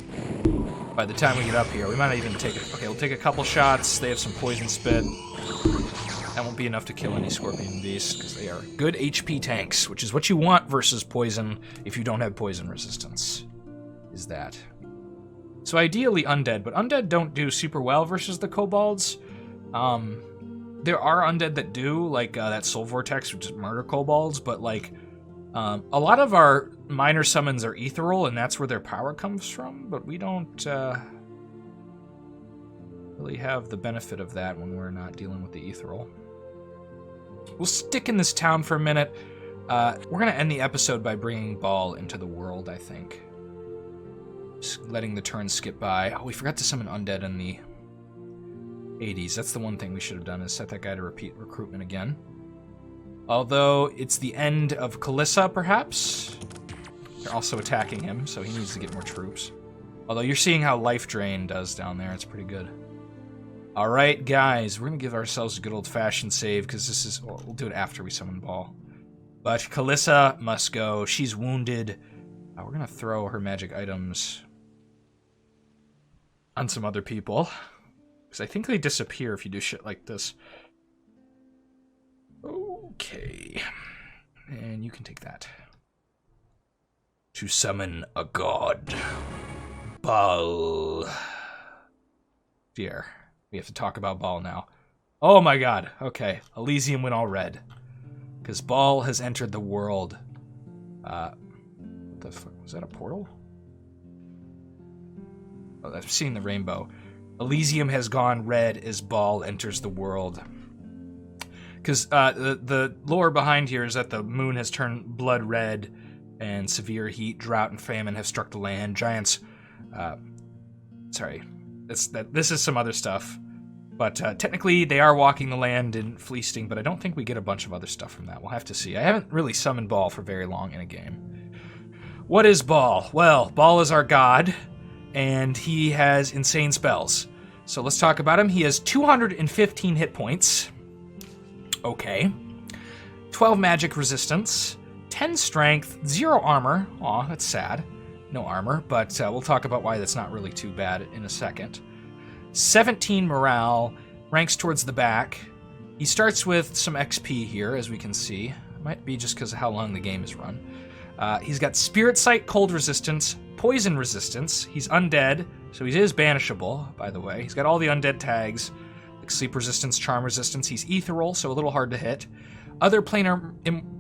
[SPEAKER 1] by the time we get up here, we might not even take it. Okay, we'll take a couple shots. They have some poison spit. That won't be enough to kill any Scorpion Beast, because they are good HP tanks, which is what you want versus poison if you don't have poison resistance, is that. So ideally undead, but undead don't do super well versus the kobolds. There are undead that do, like that Soul Vortex, which is murder kobolds, but like a lot of our minor summons are ethereal, and that's where their power comes from, but we don't really have the benefit of that when we're not dealing with the ethereal. We'll stick in this town for a minute. We're going to end the episode by bringing Baal into the world, I think. Just letting the turn skip by. Oh, we forgot to summon undead in the 80s. That's the one thing we should have done, is set that guy to repeat recruitment again. Although it's the end of Kalissa, perhaps. They're also attacking him, so he needs to get more troops. Although you're seeing how Life Drain does down there. It's pretty good. Alright, guys. We're going to give ourselves a good old-fashioned save, because this is... Well, we'll do it after we summon Baal. But Kalissa must go. She's wounded. We're going to throw her magic items on some other people. Because I think they disappear if you do shit like this. Okay. And you can take that. To summon a god. Baal. Dear. We have to talk about Baal now. Oh my god. Okay. Elysium went all red. Because Baal has entered the world. What the fuck? Was that a portal? Oh, I've seen the rainbow. Elysium has gone red as Baal enters the world. Because the lore behind here is that the moon has turned blood red, and severe heat, drought, and famine have struck the land. Giants... sorry. This is some other stuff. But technically, they are walking the land and feasting, but I don't think we get a bunch of other stuff from that. We'll have to see. I haven't really summoned Baal for very long in a game. What is Baal? Well, Baal is our god, and he has insane spells. So let's talk about him. He has 215 hit points. Okay. 12 magic resistance, 10 strength, 0 armor. Aw, that's sad. No armor, but we'll talk about why that's not really too bad in a second. 17 morale, ranks towards the back. He starts with some XP here, as we can see. It might be just because of how long the game is run. He's got Spirit Sight, Cold Resistance, Poison Resistance. He's undead, so he is banishable, by the way. He's got all the undead tags, like Sleep Resistance, Charm Resistance. He's ethereal, so a little hard to hit. Other planar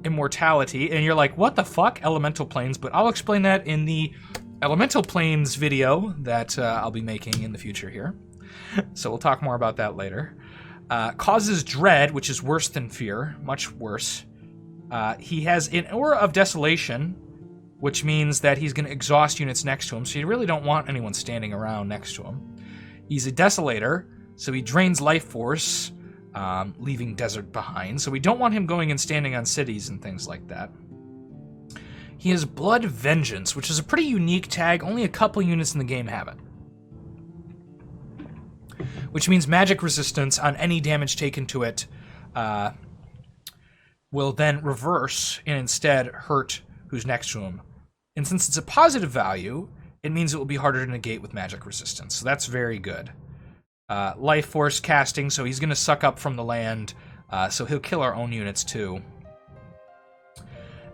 [SPEAKER 1] immortality, and you're like, what the fuck? Elemental planes, but I'll explain that in the Elemental Planes video that I'll be making in the future here. So we'll talk more about that later. Causes Dread, which is worse than Fear, much worse. He has an Aura of Desolation, which means that he's going to exhaust units next to him, so you really don't want anyone standing around next to him. He's a Desolator, so he drains life force, leaving desert behind. So we don't want him going and standing on cities and things like that. He has Blood Vengeance, which is a pretty unique tag. Only a couple units in the game have it. Which means magic resistance on any damage taken to it will then reverse and instead hurt who's next to him. And since it's a positive value, it means it will be harder to negate with magic resistance. So that's very good. Life Force casting, so he's going to suck up from the land, so he'll kill our own units too.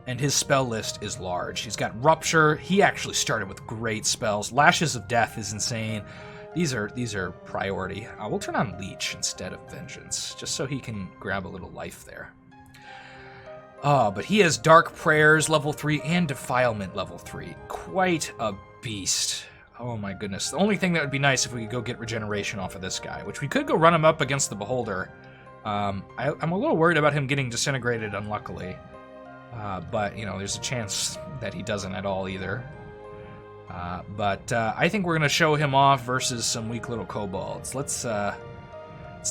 [SPEAKER 1] And his spell list is large. He's got Rupture. He actually started with great spells. Lashes of Death is insane. These are priority. We'll turn on Leech instead of Vengeance, just so he can grab a little life there. But he has Dark Prayers level 3 and Defilement level 3. Quite a beast. Oh my goodness. The only thing that would be nice if we could go get regeneration off of this guy, which we could go run him up against the Beholder. I'm a little worried about him getting disintegrated, unluckily. But, you know, there's a chance that he doesn't at all either. But I think we're going to show him off versus some weak little kobolds. Let's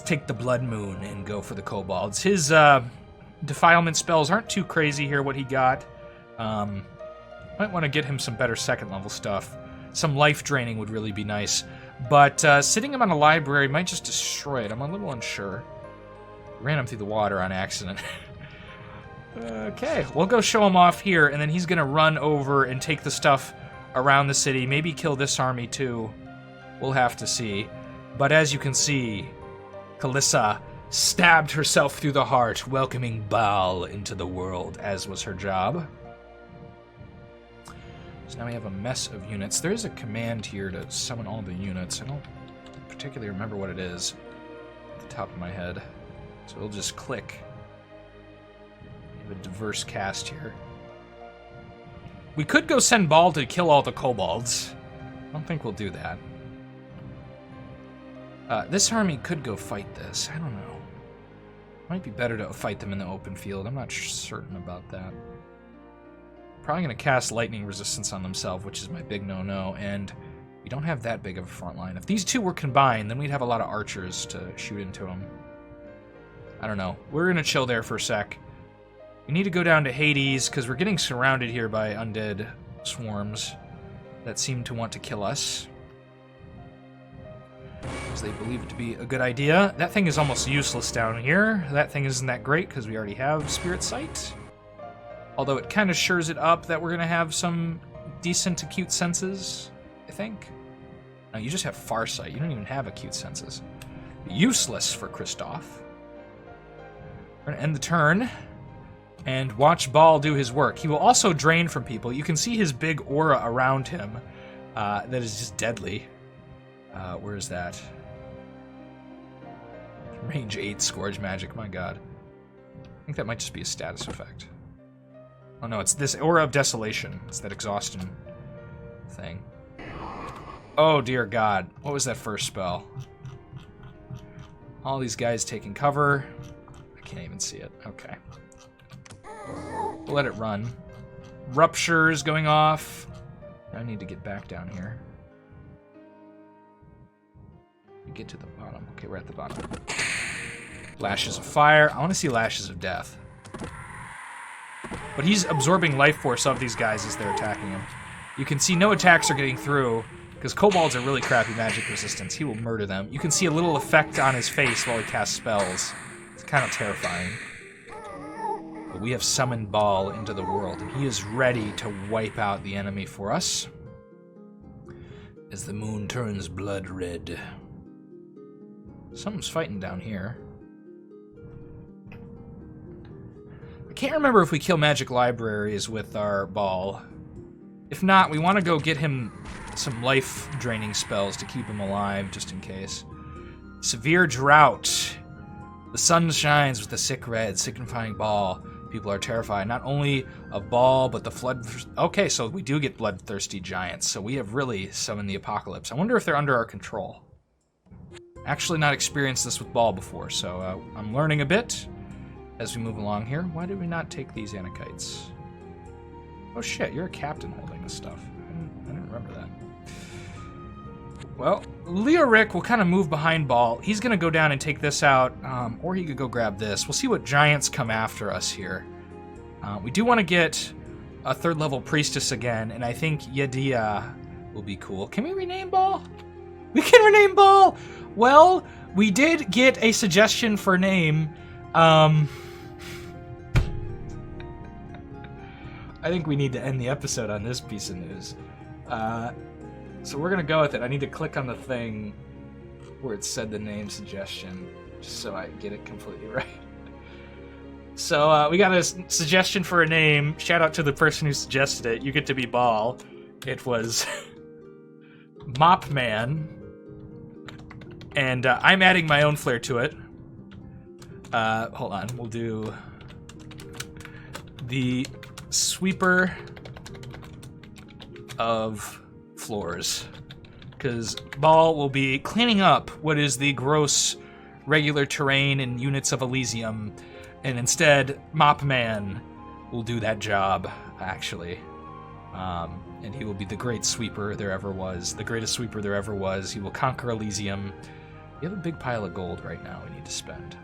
[SPEAKER 1] take the Blood Moon and go for the kobolds. His Defilement spells aren't too crazy here, what he got. Might want to get him some better second level stuff. Some life draining would really be nice. But sitting him on a library might just destroy it. I'm a little unsure. Ran him through the water on accident. Okay, we'll go show him off here, and then he's going to run over and take the stuff around the city. Maybe kill this army too. We'll have to see. But as you can see, Kalissa stabbed herself through the heart, welcoming Baal into the world, as was her job. So now we have a mess of units. There is a command here to summon all the units. I don't particularly remember what it is at the top of my head. So we'll just click. We have a diverse cast here. We could go send Baal to kill all the kobolds. I don't think we'll do that. This army could go fight this. I don't know. Might be better to fight them in the open field. I'm not certain about that. Probably going to cast lightning resistance on themselves, which is my big no-no, and we don't have that big of a front line. If these two were combined, then we'd have a lot of archers to shoot into them. I don't know. We're going to chill there for a sec. We need to go down to Hades, because we're getting surrounded here by undead swarms that seem to want to kill us. Because they believe it to be a good idea. That thing is almost useless down here. That thing isn't that great, because we already have Spirit Sight. Although it kind of shores it up that we're going to have some decent acute senses, I think. No, you just have Farsight. You don't even have acute senses. Useless for Christoph. We're going to end the turn and watch Baal do his work. He will also drain from people. You can see his big aura around him that is just deadly. Where is that? Range 8 Scourge Magic, my god. I think that might just be a status effect. Oh no, it's this Aura of Desolation. It's that exhaustion thing. Oh dear god. What was that first spell? All these guys taking cover. I can't even see it. Okay. We'll let it run. Rupture's going off. I need to get back down here. We get to the bottom. Okay, we're at the bottom. Lashes of Fire. I want to see Lashes of Death. But he's absorbing life force of these guys as they're attacking him. You can see no attacks are getting through, because kobolds are really crappy magic resistance. He will murder them. You can see a little effect on his face while he casts spells. It's kind of terrifying. But we have summoned Baal into the world, and he is ready to wipe out the enemy for us. As the moon turns blood red. Something's fighting down here. I can't remember if we kill magic libraries with our Baal. If not, we want to go get him some life-draining spells to keep him alive, just in case. Severe Drought. The sun shines with the sick red, signifying Baal. People are terrified, not only of Baal, but the flood... Okay, so we do get bloodthirsty giants, so we have really summoned the apocalypse. I wonder if they're under our control. Actually not experienced this with Baal before, so I'm learning a bit as we move along here. Why did we not take these Anakites? Oh shit, you're a captain holding this stuff. I didn't remember that. Well, Leoric will kind of move behind Baal. He's going to go down and take this out, or he could go grab this. We'll see what giants come after us here. We do want to get a 3rd level Priestess again, and I think Yedia will be cool. Can we rename Baal? We can rename Baal! Well, we did get a suggestion for name. I think we need to end the episode on this piece of news. So we're going to go with it. I need to click on the thing where it said the name suggestion, just so I get it completely right. So we got a suggestion for a name. Shout out to the person who suggested it. You get to be Baal. It was Mop Man. And I'm adding my own flair to it. Hold on. We'll do the Sweeper of Floors. Because Baal will be cleaning up what is the gross regular terrain and units of Elysium. And instead, Mop Man will do that job, actually. And he will be the great sweeper there ever was. The greatest sweeper there ever was. He will conquer Elysium. We have a big pile of gold right now we need to spend.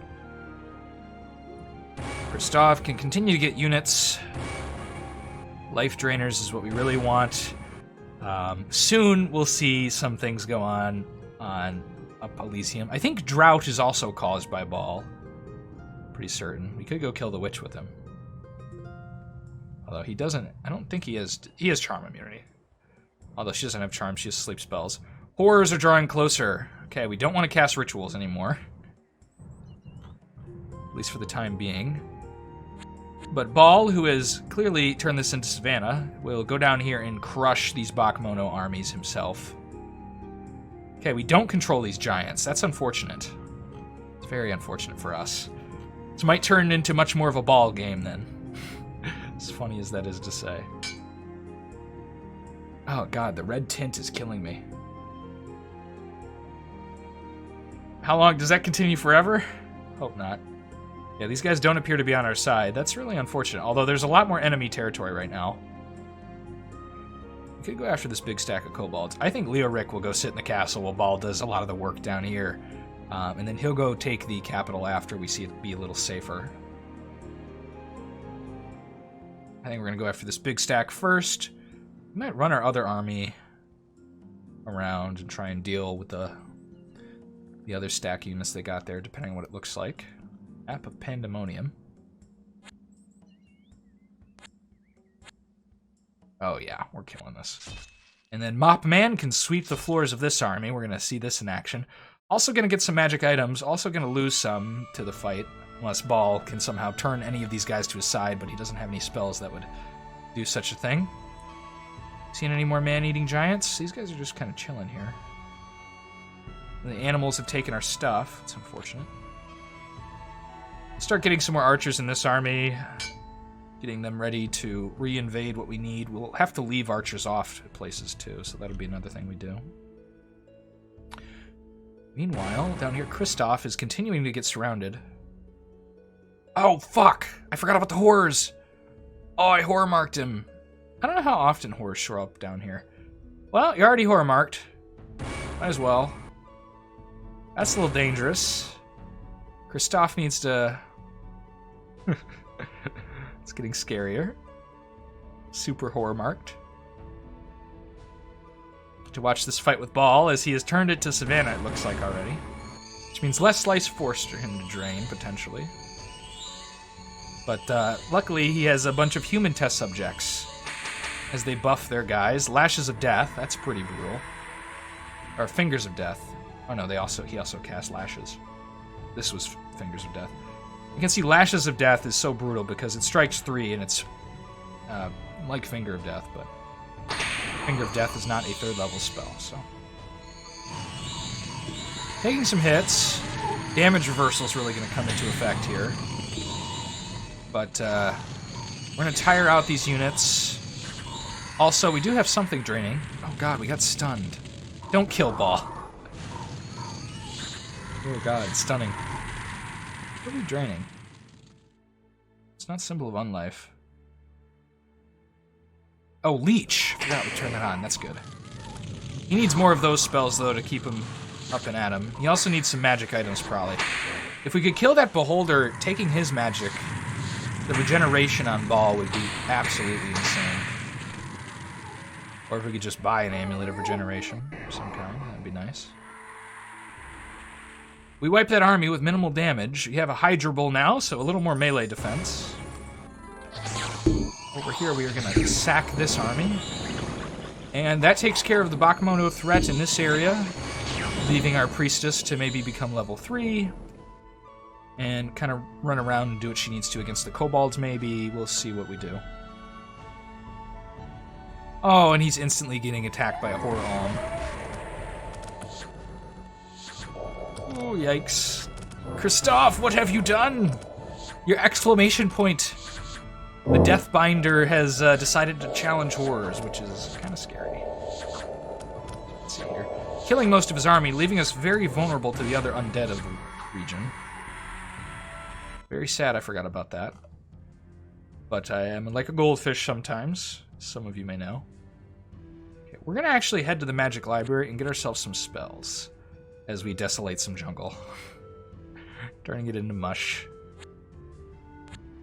[SPEAKER 1] Christoph can continue to get units. Life drainers is what we really want. Soon we'll see some things go on up Elysium. I think drought is also caused by Baal. Pretty certain. We could go kill the witch with him. Although he doesn't, I don't think he has charm immunity. Although she doesn't have charm, she has sleep spells. Horrors are drawing closer. Okay, we don't want to cast rituals anymore. At least for the time being. But Baal, who has clearly turned this into Savannah, will go down here and crush these Bakmono armies himself. Okay, we don't control these giants. That's unfortunate. It's very unfortunate for us. This might turn into much more of a Baal game then. As funny as that is to say. Oh god, the red tint is killing me. How long? Does that continue forever? Hope not. Yeah, these guys don't appear to be on our side. That's really unfortunate. Although there's a lot more enemy territory right now. We could go after this big stack of kobolds. I think Leoric will go sit in the castle while Baal does a lot of the work down here. And then he'll go take the capital after we see it be a little safer. I think we're going to go after this big stack first. We might run our other army around and try and deal with the other stack units they got there, depending on what it looks like. Map of Pandemonium. Oh yeah, we're killing this. And then Mop Man can sweep the floors of this army. We're going to see this in action. Also going to get some magic items. Also going to lose some to the fight. Unless Baal can somehow turn any of these guys to his side, but he doesn't have any spells that would do such a thing. Seen any more man-eating giants? These guys are just kind of chilling here. The animals have taken our stuff. It's unfortunate. Start getting some more archers in this army. Getting them ready to re-invade what we need. We'll have to leave archers off places too, so that'll be another thing we do. Meanwhile, down here, Christoph is continuing to get surrounded. Oh, fuck! I forgot about the horrors! Oh, I horror marked him. I don't know how often horrors show up down here. Well, you're already horror marked. Might as well. That's a little dangerous. Christoph needs to... It's getting scarier. Super horror marked. To watch this fight with Baal, as he has turned it to Savannah, it looks like already. Which means less life force for him to drain, potentially. But luckily, he has a bunch of human test subjects as they buff their guys. Lashes of Death, that's pretty brutal. Or Fingers of Death. Oh no, he also cast Lashes. This was Fingers of Death. You can see Lashes of Death is so brutal because it strikes 3 and it's like Finger of Death, but Finger of Death is not a 3rd level spell, so. Taking some hits. Damage reversal is really going to come into effect here. But we're going to tire out these units. Also, we do have something draining. Oh god, we got stunned. Don't kill Baal. Oh god, stunning. What are we draining? It's not Symbol of Unlife. Oh, Leech! Forgot we turned that on, that's good. He needs more of those spells, though, to keep him up and at him. He also needs some magic items, probably. If we could kill that Beholder, taking his magic, the regeneration on Baal would be absolutely insane. Or if we could just buy an Amulet of Regeneration of some kind, that'd be nice. We wipe that army with minimal damage. We have a Hydra Bull now, so a little more melee defense. Over here, we are going to sack this army. And that takes care of the Bakemono threat in this area, leaving our Priestess to maybe become level 3. And kind of run around and do what she needs to against the kobolds, maybe. We'll see what we do. Oh, and he's instantly getting attacked by a Horror Alm. Oh, yikes. Kristoff, what have you done? Your exclamation point. The Deathbinder has decided to challenge horrors, which is kind of scary. Let's see here. Killing most of his army, leaving us very vulnerable to the other undead of the region. Very sad I forgot about that. But I am like a goldfish sometimes, some of you may know. Okay, we're going to actually head to the Magic Library and get ourselves some spells as we desolate some jungle. Turning it into mush.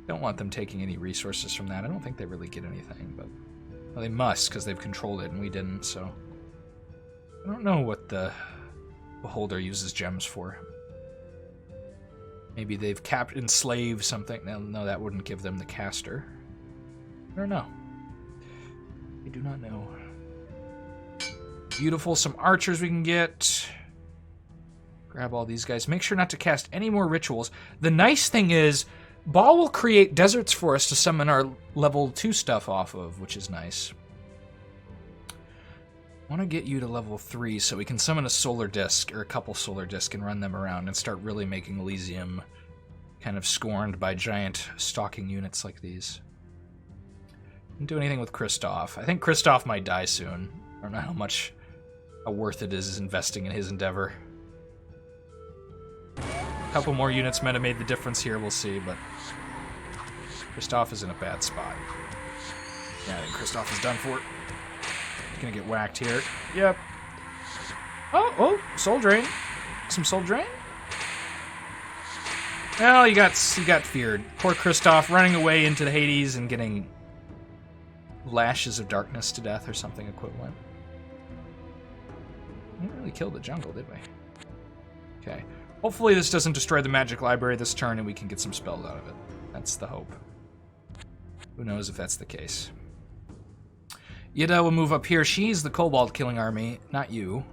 [SPEAKER 1] Don't want them taking any resources from that. I don't think they really get anything, but... Well, they must, because they've controlled it, and we didn't, so... I don't know what the Beholder uses gems for. Maybe they've enslaved something. No, that wouldn't give them the caster. I don't know. I do not know. Beautiful. Some archers we can get. Grab all these guys. Make sure not to cast any more rituals. The nice thing is, Baal will create deserts for us to summon our level 2 stuff off of, which is nice. I want to get you to level 3 so we can summon a solar disc, or a couple solar discs, and run them around and start really making Elysium kind of scorned by giant stalking units like these. Didn't do anything with Kristoff. I think Kristoff might die soon. I don't know how worth it is investing in his endeavor. A couple more units might have made the difference here, we'll see, but Kristoff is in a bad spot. Yeah, I think Kristoff is done for. Gonna get whacked here. Yep. Oh, soul drain. Some soul drain? Well, he got feared. Poor Kristoff running away into the Hades and getting lashes of darkness to death or something equivalent. We didn't really kill the jungle, did we? Okay. Hopefully this doesn't destroy the Magic Library this turn and we can get some spells out of it. That's the hope. Who knows if that's the case. Yida will move up here. She's the kobold-killing army, not you.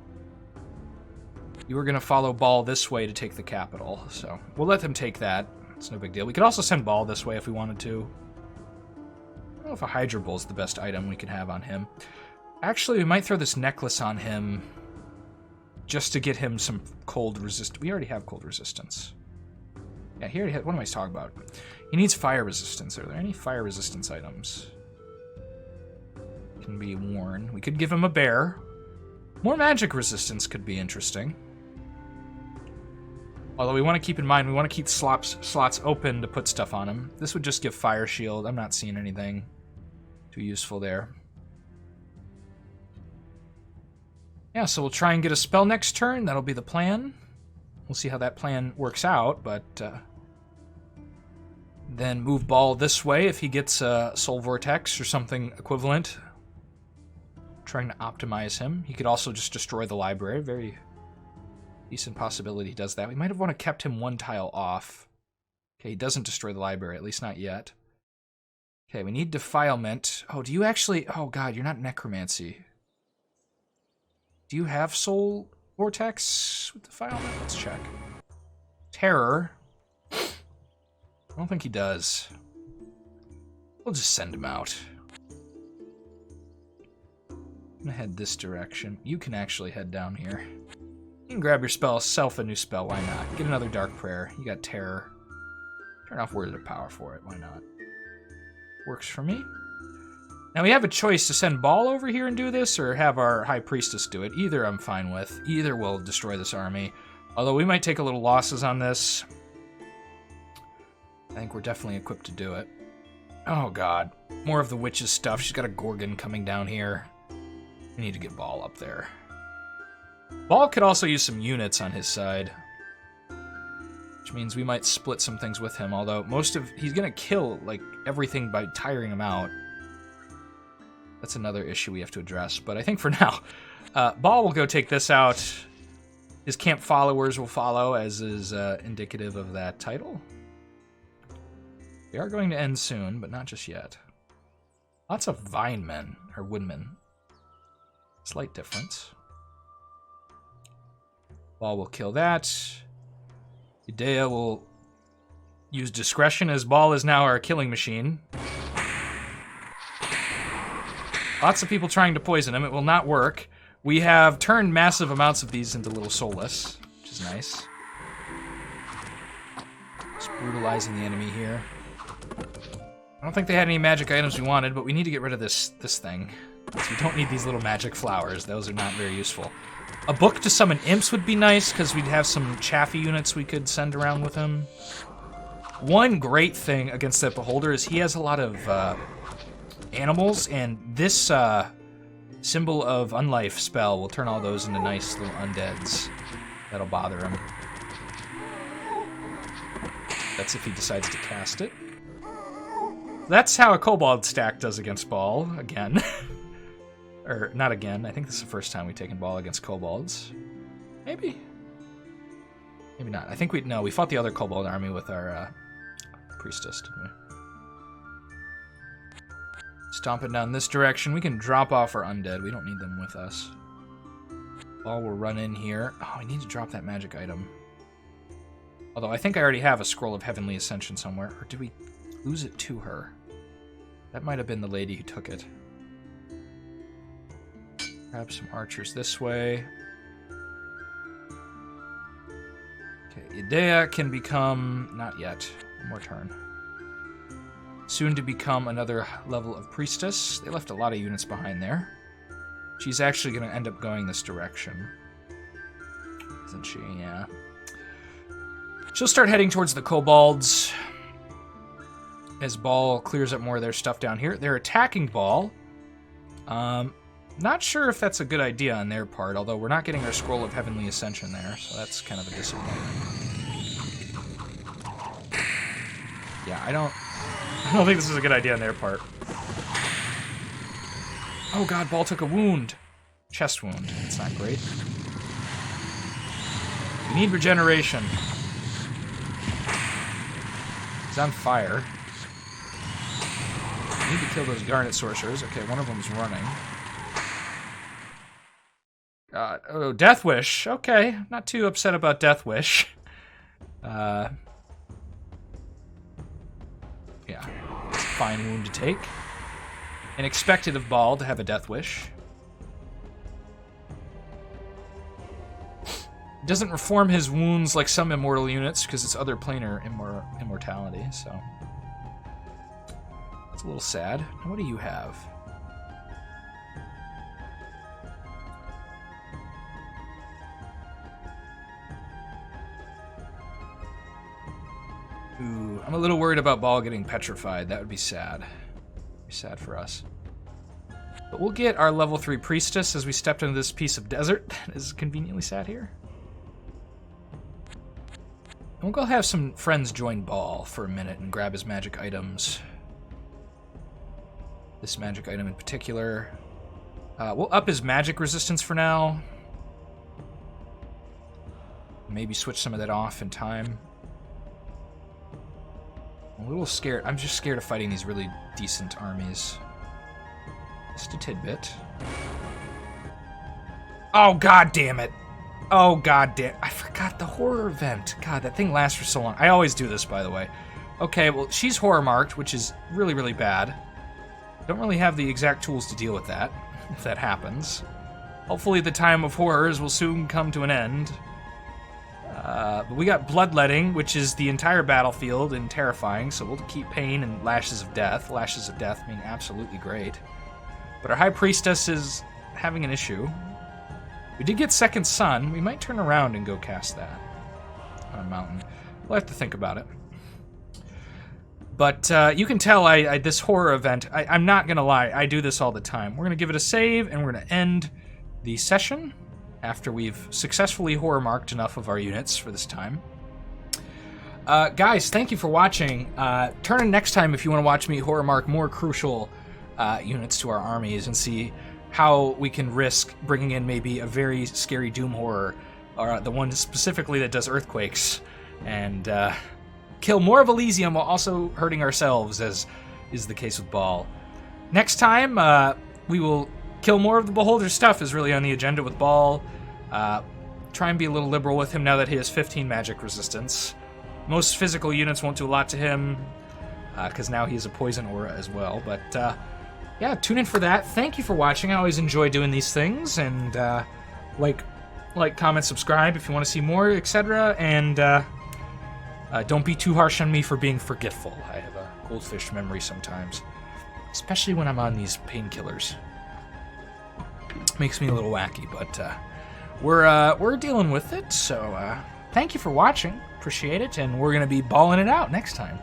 [SPEAKER 1] You were going to follow Baal this way to take the capital, so we'll let them take that. It's no big deal. We could also send Baal this way if we wanted to. I don't know if a Hydra Bull is the best item we can have on him. Actually, we might throw this necklace on him just to get him some cold resistance. We already have cold resistance. Yeah, he already had... What am I talking about? He needs fire resistance. Are there any fire resistance items? Can be worn. We could give him a bear. More magic resistance could be interesting. Although we want to keep in mind, we want to keep slots open to put stuff on him. This would just give fire shield. I'm not seeing anything too useful there. Yeah, so we'll try and get a spell next turn. That'll be the plan. We'll see how that plan works out, but then move Baal this way if he gets a Soul Vortex or something equivalent. Trying to optimize him. He could also just destroy the library. Very decent possibility he does that. We might have kept him one tile off. Okay, he doesn't destroy the library, at least not yet. Okay, we need Defilement. Oh, do you actually... Oh, God, you're not Necromancy. Do you have Soul Vortex with Defilement? Let's check. Terror. I don't think he does. We'll just send him out. I'm gonna head this direction. You can actually head down here. You can grab your spell, self a new spell, why not? Get another Dark Prayer. You got Terror. Turn off Word of Power for it, why not? Works for me. Now we have a choice to send Baal over here and do this, or have our High Priestess do it. Either I'm fine with. Either will destroy this army. Although we might take a little losses on this. I think we're definitely equipped to do it. Oh god. More of the witch's stuff. She's got a Gorgon coming down here. We need to get Baal up there. Baal could also use some units on his side, which means we might split some things with him, although he's gonna kill, like, everything by tiring him out. That's another issue we have to address, but I think for now, Baal will go take this out. His camp followers will follow, as is indicative of that title. They are going to end soon, but not just yet. Lots of vine men, or woodmen. Slight difference. Baal will kill that. Idea will use discretion, as Baal is now our killing machine. Lots of people trying to poison him. It will not work. We have turned massive amounts of these into little soulless, which is nice. Just brutalizing the enemy here. I don't think they had any magic items we wanted, but we need to get rid of this thing. So we don't need these little magic flowers. Those are not very useful. A book to summon imps would be nice, because we'd have some Chaffee units we could send around with him. One great thing against that beholder is he has a lot of animals, and this symbol of unlife spell will turn all those into nice little undeads. That'll bother him. That's if he decides to cast it. That's how a kobold stack does against Baal, again. Or, not again. I think this is the first time we've taken Baal against kobolds. Maybe. Maybe not. I think we fought the other kobold army with our priestess, didn't we? Stomping down this direction. We can drop off our undead. We don't need them with us. Baal will run in here. Oh, I need to drop that magic item. Although I think I already have a Scroll of Heavenly Ascension somewhere. Or did we lose it to her? That might have been the lady who took it. Grab some archers this way. Okay, Idea can become... Not yet. One more turn. Soon to become another level of Priestess. They left a lot of units behind there. She's actually going to end up going this direction. Isn't she? Yeah. She'll start heading towards the kobolds as Baal clears up more of their stuff down here. They're attacking Baal. Not sure if that's a good idea on their part, although we're not getting our Scroll of Heavenly Ascension there, so that's kind of a disappointment. Yeah, I don't think this is a good idea on their part. Oh god, Baal took a wound. Chest wound. That's not great. We need regeneration. He's on fire. We need to kill those Garnet Sorcerers. Okay, one of them's running. God. Oh, Death Wish. Okay, not too upset about Death Wish. Yeah. It's a fine wound to take. And expected of Baal to have a Death Wish. Doesn't reform his wounds like some immortal units, because it's other planar immortality, so... It's a little sad. Now, what do you have? Ooh, I'm a little worried about Baal getting petrified. That would be sad. Be sad for us. But we'll get our level 3 Priestess as we stepped into this piece of desert that is conveniently sat here. And we'll go have some friends join Baal for a minute and grab his magic items. This magic item in particular. We'll up his magic resistance for now. Maybe switch some of that off in time. I'm a little scared. I'm just scared of fighting these really decent armies. Just a tidbit. Oh, god damn it. Oh, god damn. I forgot the horror event. God, that thing lasts for so long. I always do this, by the way. Okay, well, she's horror marked, which is really, really bad. Don't really have the exact tools to deal with that, if that happens. Hopefully the time of horrors will soon come to an end. But we got Bloodletting, which is the entire battlefield and terrifying, so we'll keep Pain and Lashes of Death. Lashes of Death being absolutely great. But our High Priestess is having an issue. We did get Second Sun. We might turn around and go cast that on a mountain. We'll have to think about it. But you can tell this horror event, I'm not going to lie, I do this all the time. We're going to give it a save, and we're going to end the session after we've successfully horror marked enough of our units for this time. Guys, thank you for watching. Turn in next time if you want to watch me horror mark more crucial units to our armies and see how we can risk bringing in maybe a very scary Doom horror, or the one specifically that does earthquakes, and kill more of Elysium while also hurting ourselves, as is the case with Baal. Next time, we will kill more of the Beholder stuff is really on the agenda with Baal. Try and be a little liberal with him now that he has 15 magic resistance. Most physical units won't do a lot to him, because now he has a poison aura as well. But yeah, tune in for that. Thank you for watching. I always enjoy doing these things. And like, comment, subscribe if you want to see more, etc. And don't be too harsh on me for being forgetful. I have a goldfish memory sometimes, especially when I'm on these painkillers. Makes me a little wacky, but we're dealing with it. So thank you for watching. Appreciate it, and we're going to be balling it out next time.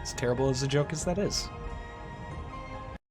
[SPEAKER 1] As terrible as the joke as that is.